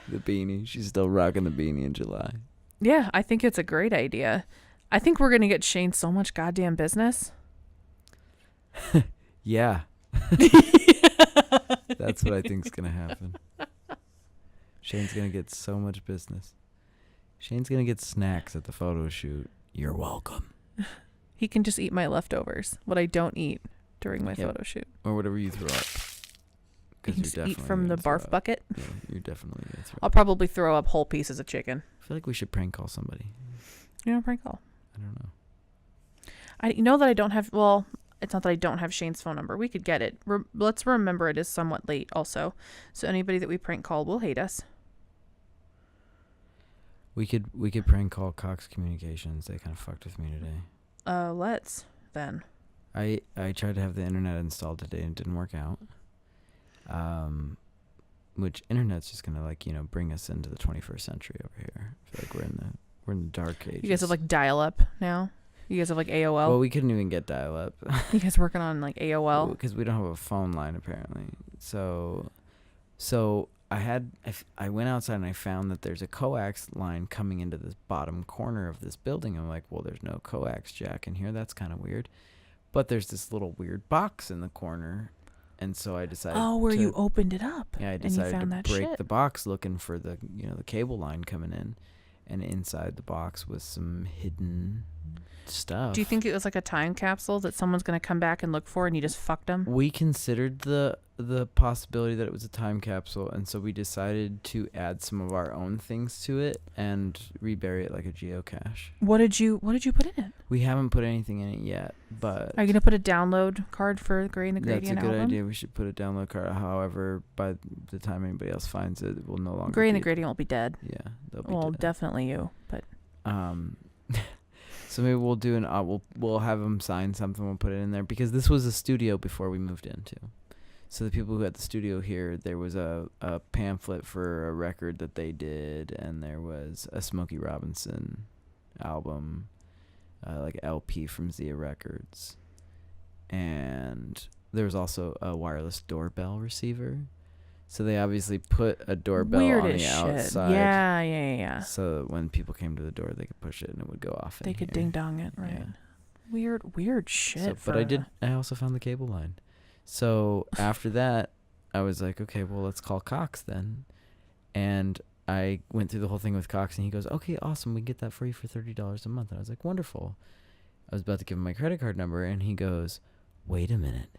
S3: The beanie. She's still rocking the beanie in July.
S1: Yeah, I think it's a great idea. I think we're going to get Shane so much goddamn business.
S3: Yeah. That's what I think's going to happen. Shane's going to get so much business. Shane's going to get snacks at the photo shoot. You're welcome.
S1: He can just eat my leftovers, what I don't eat during my
S3: Yep.
S1: photo shoot.
S3: Or whatever you throw up.
S1: He
S3: 'Cause
S1: can just
S3: you're
S1: eat
S3: definitely
S1: from the
S3: gonna throw
S1: barf
S3: up.
S1: bucket.
S3: Yeah, you're definitely going to throw
S1: I'll
S3: up.
S1: probably throw up whole pieces of chicken.
S3: I feel like we should prank call somebody.
S1: You know, prank call.
S3: I don't know.
S1: I know that I don't have, well, it's not that I don't have Shane's phone number. We could get it. Let's remember it is somewhat late also. So anybody that we prank call will hate us.
S3: We could prank call Cox Communications. They kind of fucked with me today.
S1: Let's then.
S3: I tried to have the internet installed today and it didn't work out. Which internet's just gonna bring us into the 21st century over here. I feel like we're in the dark ages.
S1: You guys have like dial up now? You guys have like AOL?
S3: Well, we couldn't even get dial up.
S1: You guys working on like AOL?
S3: Because we don't have a phone line apparently. So I went outside and I found that there's a coax line coming into this bottom corner of this building. I'm like, well, there's no coax jack in here. That's kind of weird. But there's this little weird box in the corner. And so I decided
S1: you opened it up.
S3: Yeah, I
S1: and you
S3: decided
S1: found
S3: to
S1: that
S3: break
S1: shit.
S3: the box looking for the cable line coming in. And inside the box was some hidden stuff.
S1: Do you think it was like a time capsule that someone's going to come back and look for and you just fucked them?
S3: We considered the possibility that it was a time capsule, and so we decided to add some of our own things to it and rebury it like a geocache.
S1: What did you put in it?
S3: We haven't put anything in it yet, but
S1: Are you going to put a download card for Gray and the
S3: that's a
S1: Gradient
S3: good
S1: album?
S3: idea. We should put a download card. However, by the time anybody else finds it, it will no longer
S1: Gray and the
S3: be-
S1: Gradient will be dead.
S3: Yeah, they'll be
S1: Well,
S3: dead.
S1: definitely you, but
S3: So maybe we'll do we'll have them sign something. We'll put it in there because this was a studio before we moved into. So the people who had the studio here, there was a pamphlet for a record that they did, and there was a Smokey Robinson album, like LP from Zia Records, and there was also a wireless doorbell receiver. So they obviously put a doorbell
S1: weird
S3: on
S1: as
S3: the
S1: shit.
S3: outside.
S1: Yeah.
S3: So that when people came to the door, they could push it and it would go off.
S1: They could ding dong it, right?
S3: Yeah.
S1: Weird shit.
S3: But I also found the cable line. So after that, I was like, okay, well, let's call Cox then. And I went through the whole thing with Cox, and he goes, okay, awesome, we can get that for you for $30 a month. And I was like, wonderful. I was about to give him my credit card number, and he goes, wait a minute,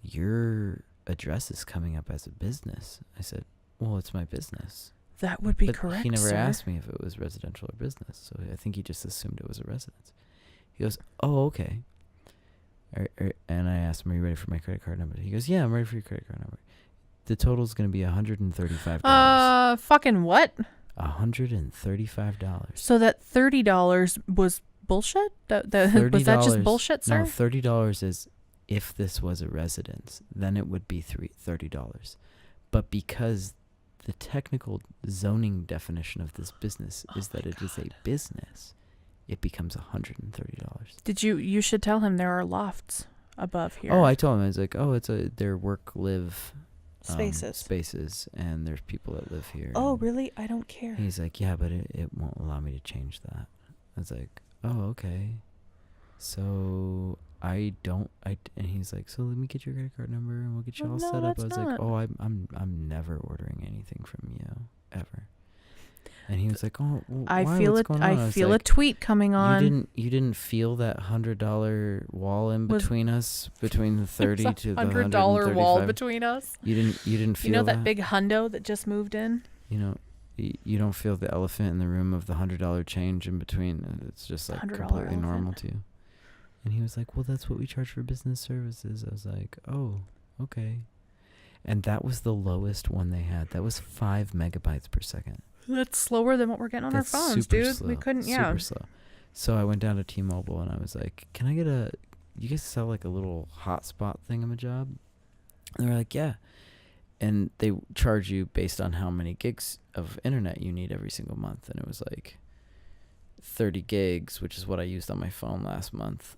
S3: your address is coming up as a business. I said, well, it's my business.
S1: That would be
S3: But
S1: correct,
S3: he never
S1: sir.
S3: asked me if it was residential or business, so I think he just assumed it was a residence. He goes, oh, okay. And I asked him, are you ready for my credit card number? He goes, yeah, I'm ready for your credit card number. The total is going to be $135.
S1: Fucking what?
S3: $135.
S1: So that $30 was bullshit? Was that just bullshit, sir?
S3: No, $30 is if this was a residence, then it would be $30. But because the technical zoning definition of this business is that it is a business, it becomes $130.
S1: You should tell him there are lofts above here.
S3: Oh, I told him, I was like, oh, their work live
S1: spaces.
S3: and there's people that live here.
S1: Oh,
S3: and
S1: really? I don't care.
S3: he's like, yeah, but it won't allow me to change that. I was like, oh, okay. So and he's like, so let me get your credit card number and we'll get you
S1: Well,
S3: all
S1: no,
S3: set up. I
S1: that's
S3: was like,
S1: not.
S3: oh, I'm never ordering anything from you ever. And he was like, oh, well,
S1: I
S3: why?
S1: feel
S3: What's
S1: it.
S3: going on?
S1: I
S3: was
S1: feel
S3: like,
S1: a tweet coming on.
S3: You didn't feel that $100 wall in
S1: Was-
S3: between us, between the 30 to the
S1: $100 wall
S3: $135?
S1: between us.
S3: You didn't feel
S1: You know that big hundo that just moved in?
S3: You know, you don't feel the elephant in the room of the $100 change in between. It's just like
S1: $100
S3: completely
S1: elephant.
S3: normal to you. And he was like, well, that's what we charge for business services. I was like, oh, okay. And that was the lowest one they had. That was 5 megabytes per second.
S1: That's slower than what we're getting on
S3: That's
S1: our phones,
S3: super
S1: dude.
S3: slow,
S1: We couldn't,
S3: super slow. So I went down to T-Mobile and I was like, can I get a you guys sell like a little hotspot thingamajob? And they're like, yeah. And they charge you based on how many gigs of internet you need every single month. And it was like 30 gigs, which is what I used on my phone last month.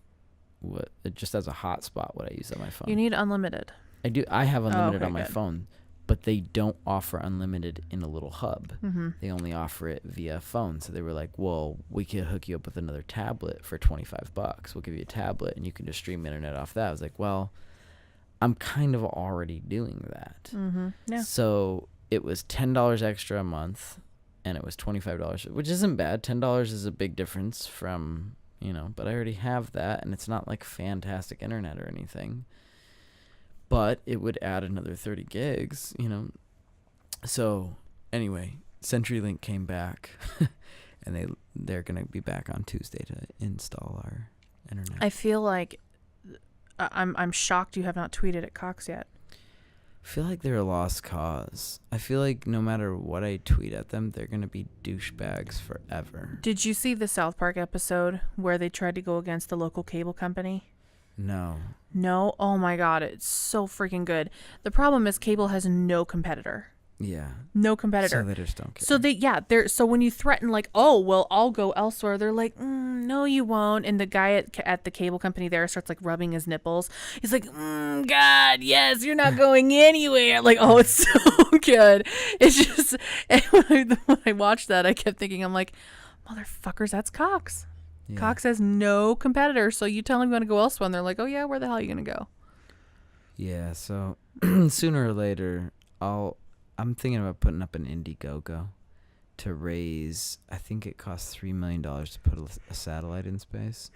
S3: Just as a hotspot, what I used on my phone.
S1: You need unlimited.
S3: I do. I have unlimited
S1: okay,
S3: on my
S1: good.
S3: phone, but they don't offer unlimited in a little hub.
S1: Mm-hmm.
S3: They only offer it via phone. So they were like, well, we could hook you up with another tablet for $25. We'll give you a tablet and you can just stream internet off that. I was like, well, I'm kind of already doing that.
S1: Mm-hmm. Yeah.
S3: So it was $10 extra a month and it was $25, which isn't bad. $10 is a big difference from, but I already have that and it's not like fantastic internet or anything. But it would add another 30 gigs, So anyway, CenturyLink came back and they're going to be back on Tuesday to install our internet.
S1: I feel like I'm shocked you have not tweeted at Cox yet.
S3: I feel like they're a lost cause. I feel like no matter what I tweet at them, they're going to be douchebags forever.
S1: Did you see the South Park episode where they tried to go against the local cable company?
S3: No.
S1: No? Oh my God, it's so freaking good. The problem is cable has no competitor.
S3: Yeah.
S1: No competitor.
S3: So they just don't care.
S1: So so when you threaten like, oh, well, I'll go elsewhere, they're like, no, you won't. And the guy at the cable company there starts like rubbing his nipples. He's like, God, yes, you're not going anywhere. Like, oh, it's so good. It's just, and when I watched that, I kept thinking, I'm like, motherfuckers, that's Cox.
S3: Yeah.
S1: Cox has no competitor. So you tell them you want to go elsewhere and they're like, oh yeah, where the hell are you going to go?
S3: Yeah, so sooner or later, I'm thinking about putting up an Indiegogo to raise, I think it costs $3 million to put a satellite in space.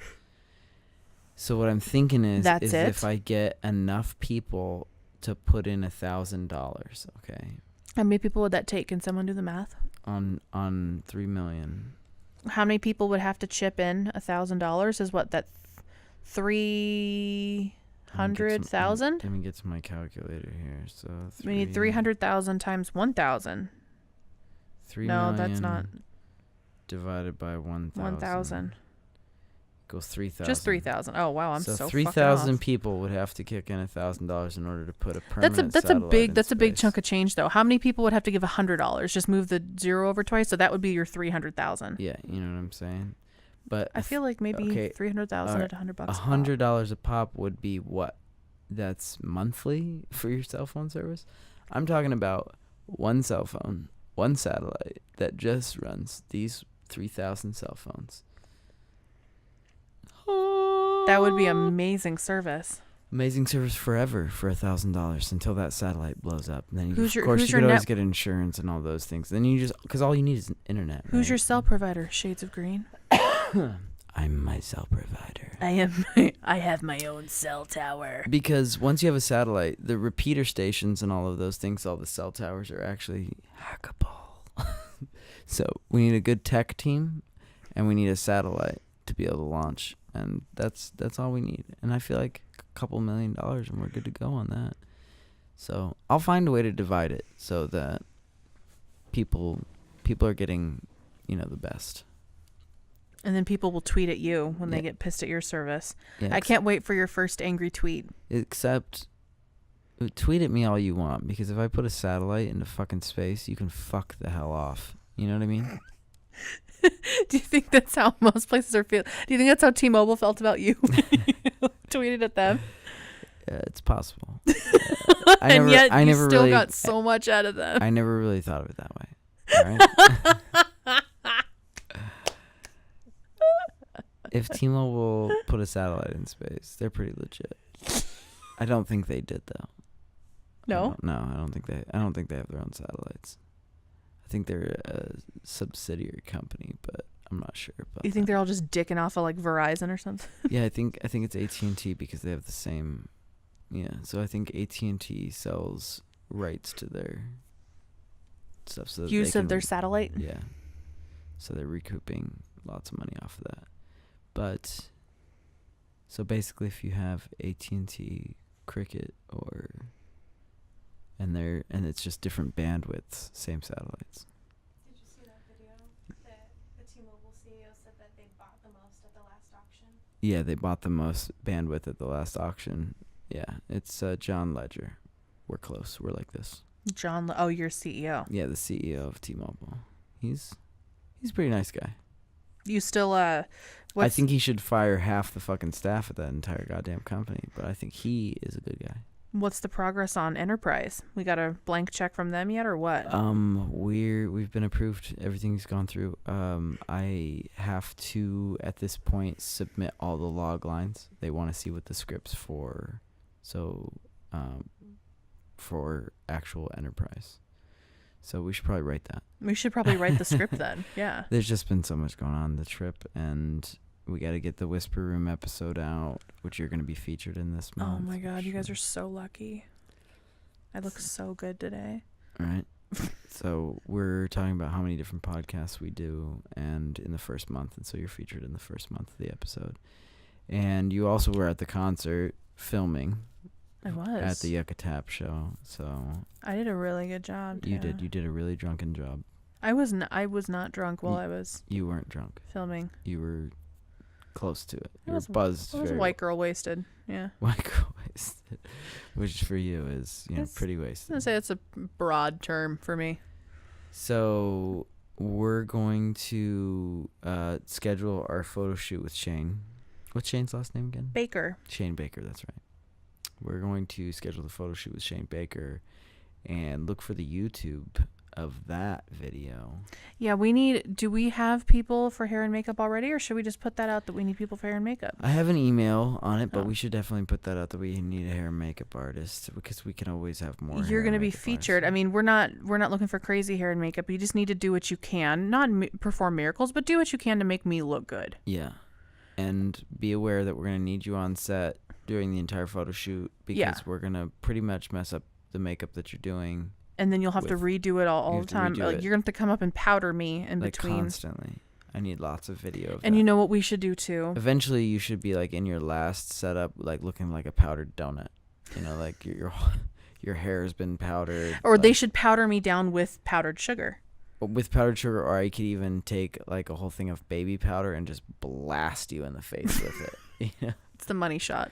S3: So what I'm thinking is if I get enough people to put in $1,000, okay?
S1: How many people would that take? Can someone do the math?
S3: On 3 million.
S1: How many people would have to chip in $1,000? Is what, that 300,000?
S3: Let me get to my calculator here. So
S1: We need 300,000 times 1,000.
S3: 3
S1: No,
S3: million
S1: that's not.
S3: divided by 1,000.
S1: 1,000.
S3: Equals 3,000.
S1: Just 3,000. Oh wow, I'm so fucking
S3: 3,000
S1: off.
S3: people would have to kick in $1,000 in order to put a permanent
S1: That's a
S3: satellite
S1: big
S3: in
S1: that's a big
S3: space.
S1: chunk of change though. How many people would have to give $100? Just move the zero over twice, so that would be your 300,000.
S3: Yeah, you know what I'm saying. But
S1: I feel like maybe
S3: okay,
S1: 300,000
S3: alright,
S1: at $100 a pop.
S3: $100 a pop would be what? That's monthly for your cell phone service. I'm talking about one cell phone, one satellite that just runs these 3,000 cell phones.
S1: That would be amazing service.
S3: Amazing service forever for $1,000 until that satellite blows up. And then you,
S1: Who's
S3: of course, you
S1: your
S3: could always
S1: net-
S3: get insurance and all those things. Then you just, because all you need is internet.
S1: Who's
S3: right?
S1: your cell provider? Shades of Green.
S3: I'm my cell provider.
S1: I have my own cell tower.
S3: Because once you have a satellite, the repeater stations and all of those things, all the cell towers are actually hackable. So we need a good tech team, and we need a satellite to be able to launch, and that's all we need. And I feel like a couple $1 million, and we're good to go on that. So I'll find a way to divide it so that people are getting, the best.
S1: And then people will tweet at you when
S3: Yeah.
S1: they get pissed at your service.
S3: Yeah,
S1: I can't wait for your first angry tweet.
S3: Except, tweet at me all you want, because if I put a satellite into fucking space, you can fuck the hell off. You know what I mean?
S1: Do you think that's how most places are feel? Do you think that's how T-Mobile felt about you? Tweeted at them,
S3: It's possible.
S1: and yet you
S3: never
S1: still
S3: really,
S1: got so much out of them.
S3: I never really thought of it that way. All right? If T-Mobile put a satellite in space, they're pretty legit. I don't think they did though.
S1: No?
S3: I don't think they have their own satellites. I think they're a subsidiary company, but I'm not sure about
S1: You think they're all just dicking off of like Verizon or something?
S3: Yeah, I think it's AT&T because they have the same. Yeah, so I think AT&T sells rights to their stuff. So that
S1: Use
S3: they
S1: of
S3: can,
S1: their satellite?
S3: Yeah. So they're recouping lots of money off of that. But so basically, if you have AT&T Cricket and it's just different bandwidths, same satellites.
S5: Did you see that video that the T-Mobile CEO said that they bought the most at the last auction?
S3: Yeah, they bought the most bandwidth at the last auction. Yeah, it's John Ledger. We're close. We're like this.
S1: Oh, you're CEO.
S3: Yeah, the CEO of T-Mobile. He's a pretty nice guy.
S1: You still
S3: I think he should fire half the fucking staff at that entire goddamn company, but I think he is a good guy.
S1: what's the progress on Enterprise? We got a blank check from them yet, or what?
S3: We've been approved. Everything's gone through. I have to at this point submit all the log lines. They want to see what the script's for. So, for actual Enterprise. So we should probably write that.
S1: We should probably write the script then. Yeah.
S3: There's just been so much going on the trip, and we got to get the Whisper Room episode out, which you're going to be featured in this month.
S1: Oh my God, you guys are so lucky. I look so good today.
S3: All right. So we're talking about how many different podcasts we do, and in the first month, and so you're featured in the first month of the episode. And you also were at the concert filming.
S1: I was.
S3: At the Yucca Tap show, so.
S1: I did a really good job.
S3: You did. You did a really drunken job.
S1: I was not drunk while I was
S3: You weren't drunk.
S1: filming.
S3: You were close to it. You
S1: I
S3: were
S1: was-
S3: buzzed.
S1: I was
S3: very
S1: white girl wasted. Yeah.
S3: White girl wasted, which for you is pretty
S1: I was
S3: wasted.
S1: gonna say it's a broad term for me.
S3: So we're going to schedule our photo shoot with Shane. What's Shane's last name again?
S1: Baker.
S3: Shane Baker, that's right. We're going to schedule the photo shoot with Shane Baker and look for the YouTube of that video.
S1: Yeah, do we have people for hair and makeup already, or should we just put that out that we need people for hair and makeup?
S3: I have an email on it, but
S1: Oh.
S3: we should definitely put that out that we need a hair and makeup artist, because we can always have more.
S1: You're
S3: hair
S1: going to
S3: and
S1: be
S3: makeup
S1: featured.
S3: artists.
S1: I mean, we're not looking for crazy hair and makeup. You just need to do what you can, not perform miracles, but do what you can to make me look good.
S3: Yeah. And be aware that we're going to need you on set during the entire photo shoot, because
S1: Yeah.
S3: we're going to pretty much mess up the makeup that you're doing,
S1: And then you'll have to redo it all
S3: you
S1: the
S3: have to
S1: time.
S3: redo
S1: Like,
S3: it.
S1: you're going to have to come up and powder me in
S3: like,
S1: between.
S3: constantly. I need lots of video of
S1: And
S3: that.
S1: you know what we should do too?
S3: Eventually you should be like in your last setup, like looking like a powdered donut. You know, like your hair has been powdered.
S1: Or they
S3: like,
S1: should powder me down with powdered sugar.
S3: with powdered sugar, or I could even take like a whole thing of baby powder and just blast you in the face with it. You know?
S1: It's the money shot.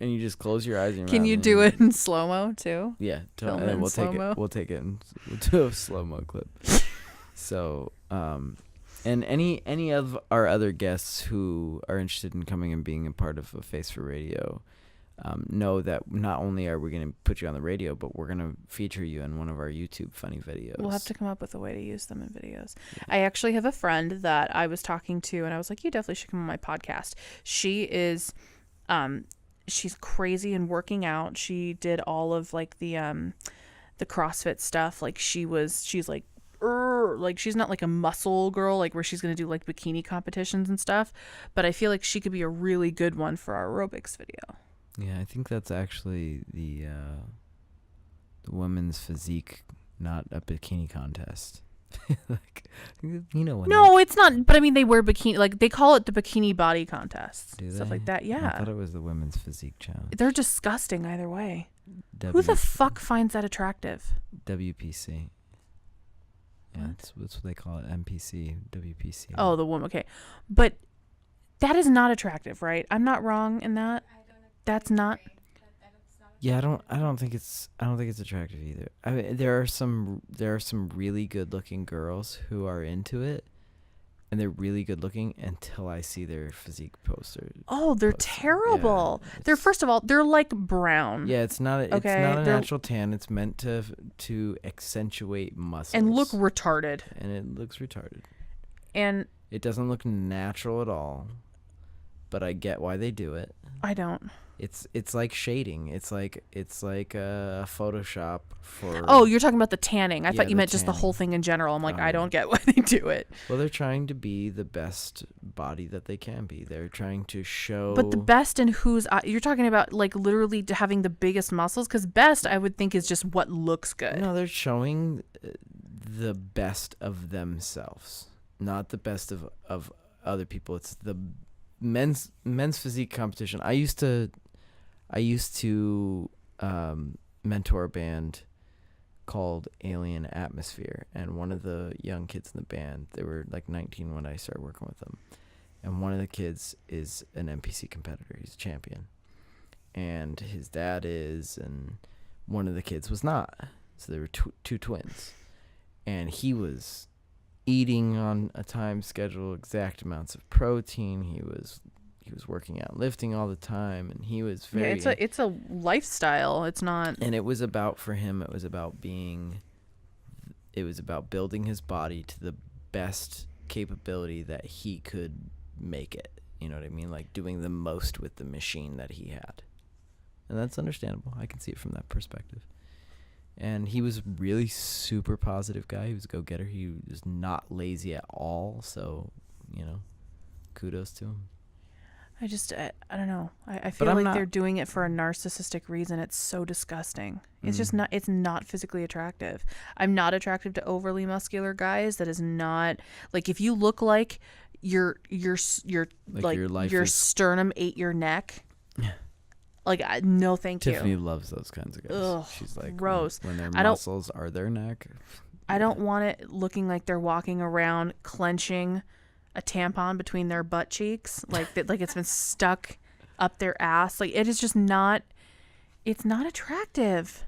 S3: And you just close your eyes. And your
S1: Can
S3: mouth
S1: you
S3: and
S1: do it in slow-mo too?
S3: Yeah,
S1: Film
S3: and
S1: it
S3: then
S1: in
S3: we'll take
S1: slow-mo?
S3: it. We'll take it and we'll do a slow-mo clip. So, and any of our other guests who are interested in coming and being a part of a Face for Radio, know that not only are we going to put you on the radio, but we're going to feature you in one of our YouTube funny videos.
S1: We'll have to come up with a way to use them in videos. I actually have a friend that I was talking to, and I was like, you definitely should come on my podcast. She is, she's crazy and working out. She did all of like the CrossFit stuff. Like she's like she's not like a muscle girl, like where she's going to do like bikini competitions and stuff. But I feel like she could be a really good one for our aerobics video.
S3: Yeah, I think that's actually the women's physique, not a bikini contest. Like, you know when
S1: No, it's not. But I mean, they wear bikini, like they call it the bikini body contest,
S3: do
S1: stuff
S3: they?
S1: like that.
S3: I
S1: Yeah,
S3: thought it was the women's physique challenge.
S1: they're disgusting either way. Who the fuck finds that attractive?
S3: WPC. Yeah,
S1: What?
S3: that's what they call it. MPC, WPC.
S1: Oh, the woman. Okay, but that is not attractive, right? I'm not wrong in that. That's not.
S3: Yeah, I don't think it's attractive either. I mean, there are some really good looking girls who are into it, and they're really good looking until I see their physique posters.
S1: Oh, they're
S3: posted.
S1: terrible.
S3: Yeah,
S1: They're
S3: it's-
S1: first of all, they're like brown.
S3: Yeah, it's not a
S1: Okay, they're-
S3: natural tan. It's meant to accentuate muscles
S1: And look retarded.
S3: and it looks retarded.
S1: And
S3: It doesn't look natural at all, but I get why they do it.
S1: I don't.
S3: It's like shading. It's like a Photoshop for.
S1: Oh, you're talking about the tanning. I
S3: Yeah,
S1: thought you
S3: the
S1: meant just the
S3: tanning.
S1: whole thing in general. I'm like, I
S3: Oh.
S1: don't get why they do it.
S3: Well, they're trying to be the best body that they can be. They're trying to show.
S1: But the best in whose eye? You're talking about like literally having the biggest muscles? Because best, I would think, is just what looks good.
S3: No, they're showing the best of themselves, not the best of other people. It's the men's physique competition. I used to mentor a band called Alien Atmosphere, and one of the young kids in the band, they were like 19 when I started working with them, and one of the kids is an NPC competitor. He's a champion, and his dad is, and one of the kids was not. So there were two twins, and he was eating on a time schedule, exact amounts of protein. He was working out, lifting all the time, and he was very.
S1: Yeah, it's a lifestyle. It's not.
S3: And it was about, for him, it was about building his body to the best capability that he could make it. You know what I mean? Like doing the most with the machine that he had. And that's understandable. I can see it from that perspective. And he was a really super positive guy. He was a go-getter. He was not lazy at all. So, kudos to him.
S1: I don't know. I feel like they're doing it for a narcissistic reason. It's so disgusting. It's just not. It's not physically attractive. I'm not attractive to overly muscular guys. That is not like if you look like your sternum ate your neck. Like no, thank you.
S3: Tiffany loves those kinds of guys.
S1: Ugh,
S3: she's like
S1: gross.
S3: When their muscles are their neck.
S1: I don't want it looking like they're walking around clenching a tampon between their butt cheeks, like it's been stuck up their ass. Like it is just not. It's not attractive.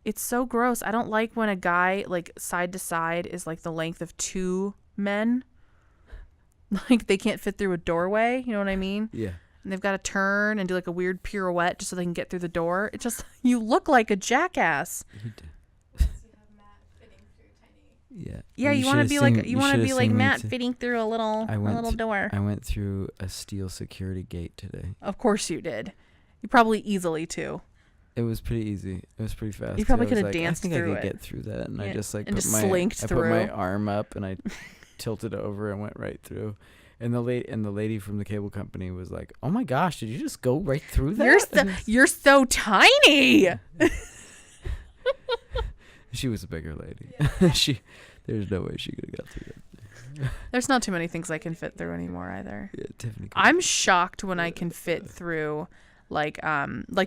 S1: It's so gross. I don't like when a guy like side to side is like the length of two men. Like they can't fit through a doorway. You know what I mean?
S3: Yeah.
S1: And they've got to turn and do like a weird pirouette just so they can get through the door. It just, you look like a jackass.
S5: You have Matt fitting through tiny.
S3: Yeah.
S1: Yeah, you want to be like Matt fitting through a little door.
S3: I went through a steel security gate today.
S1: Of course you did. You probably easily too.
S3: It was pretty easy. It was pretty fast.
S1: You probably could have
S3: like,
S1: danced through
S3: I think
S1: it.
S3: I could get through that, and I just
S1: slinked through.
S3: put my arm up and I tilted over and went right through. And the lady from the cable company was like, "Oh my gosh, did you just go right through that?
S1: You're so tiny."
S3: She was a bigger lady.
S5: Yeah.
S3: There's no way she could have got through that.
S1: There's not too many things I can fit through anymore either.
S3: Yeah, Tiffany.
S1: I'm shocked when I can fit through like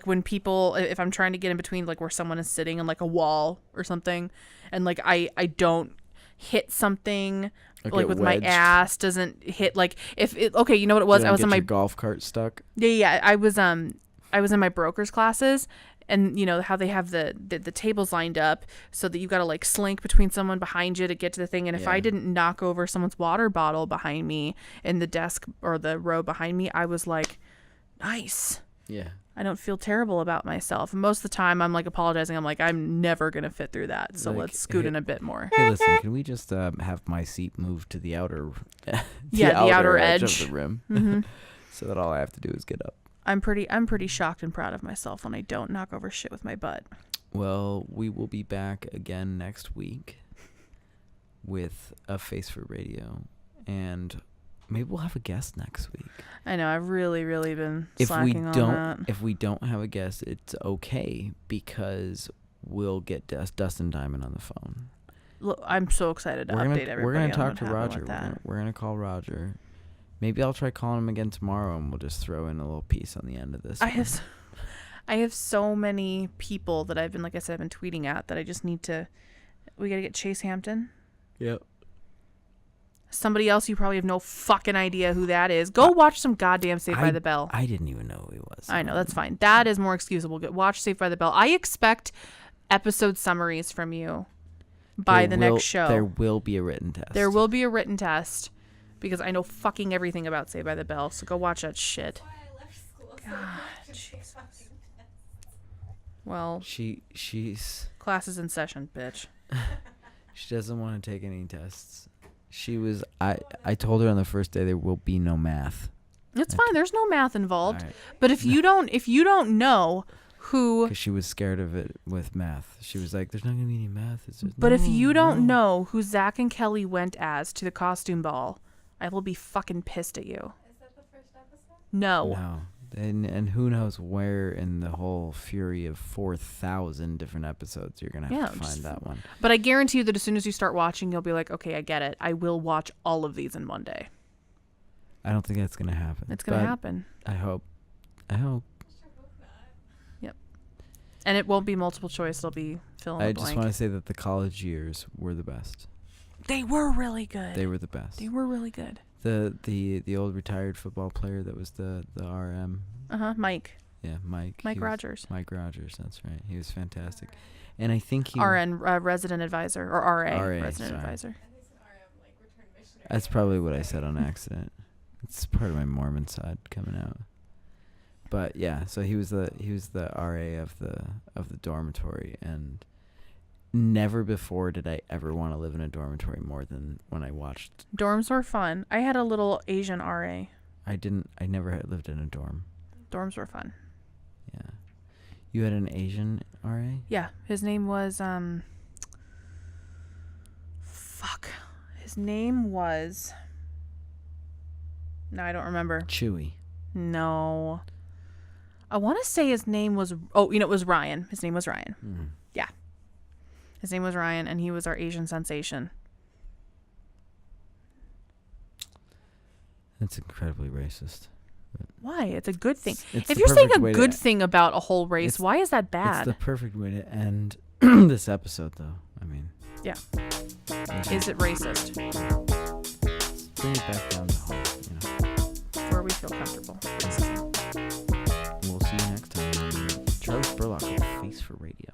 S1: when people, if I'm trying to get in between like where someone is sitting on like a wall or something, and like I don't hit something. Like with
S3: wedged.
S1: my ass doesn't hit like if it, okay, you know what it was? I was in my
S3: golf cart stuck.
S1: Yeah. I was in my broker's classes, and you know how they have the tables lined up so that you got to like slink between someone behind you to get to the thing. And if I didn't knock over someone's water bottle behind me in the desk or the row behind me, I was like, nice.
S3: Yeah.
S1: I don't feel terrible about myself. And most of the time I'm like apologizing. I'm like, I'm never going to fit through that. So
S3: Like,
S1: let's scoot in a bit more.
S3: Hey, listen, can we just have my seat moved to the outer,
S1: the outer edge
S3: of the rim,
S1: Mm-hmm.
S3: so that all I have to do is get up.
S1: I'm pretty shocked and proud of myself when I don't knock over shit with my butt.
S3: Well, we will be back again next week with a Face for Radio, and maybe we'll have a guest next week.
S1: I know, I've really been slacking on that.
S3: If we don't have a guest, it's okay because we'll get Dustin Diamond on the phone.
S1: Look, I'm so excited to update everybody.
S3: We're gonna talk
S1: on
S3: to
S1: what happened
S3: Roger.
S1: with that.
S3: We're gonna call Roger. Maybe I'll try calling him again tomorrow, and we'll just throw in a little piece on the end of this.
S1: I have so many people that I've been, like I said, I've been tweeting at that I just need to. We gotta get Chase Hampton.
S3: Yep.
S1: Somebody else you probably have no fucking idea who that is. Go watch some goddamn Saved by the Bell.
S3: I didn't even know who he was.
S1: I know, that's fine. That is more excusable. Watch Saved by the Bell. I expect episode summaries from you by the next show.
S3: There will be a written test.
S1: There will be a written test because I know fucking everything about Saved by the Bell. So go watch that shit.
S5: That's why I left school.
S1: God,
S5: Jesus.
S1: Well,
S3: she's
S1: class is in session, bitch.
S3: she doesn't want to take any tests. She was. I told her on the first day there will be no math.
S1: It's fine. There's no math involved.
S3: All right.
S1: But if you don't know who,
S3: Because she was scared of it with math. She was like, "There's not gonna be any math."
S1: but if you don't know who Zach and Kelly went as to the costume ball, I will be fucking pissed at you.
S5: Is that the first episode?
S1: No.
S3: And who knows where in the whole fury of 4,000 different episodes you're gonna have to find that one.
S1: But I guarantee you that as soon as you start watching, you'll be like, okay, I get it. I will watch all of these in one day.
S3: I don't think that's gonna happen.
S1: It's gonna happen.
S3: I hope.
S1: Yep. And it won't be multiple choice. It'll be fill in the
S3: I
S1: blank.
S3: just want to say that the college years were the best.
S1: They were really good.
S3: They were the best.
S1: They were really good.
S3: The old retired football player that was the RM.
S1: Mike.
S3: Yeah, Mike.
S1: Mike Rogers.
S3: Mike Rogers, that's right. He was fantastic. And I think he...
S1: RN, resident advisor, or RA, resident
S3: sorry.
S1: advisor.
S3: That's probably what I said on accident. It's part of my Mormon side coming out. But yeah, so he was the RA of the dormitory, and never before did I ever want to live in a dormitory more than when I watched.
S1: Dorms were fun. I had a little Asian RA.
S3: I never had lived in a dorm.
S1: Dorms were fun.
S3: Yeah. You had an Asian RA?
S1: Yeah, his name was His name was... No, I don't remember.
S3: Chewy.
S1: No. I want to say his name was... Oh, it was Ryan. His name was Ryan.
S3: Mm.
S1: Yeah. His name was Ryan, and he was our Asian sensation.
S3: That's incredibly racist.
S1: Why? It's a good thing.
S3: It's
S1: If
S3: the
S1: you're saying a
S3: perfect way
S1: good
S3: to-
S1: thing about a whole race, why is that
S3: It's
S1: bad?
S3: the perfect way to end this episode, though. I mean...
S1: Yeah. Is it racist?
S3: Bring it back down the hall,
S1: Where we feel comfortable.
S3: We'll see you next time. Charley Spurlock, Face for Radio.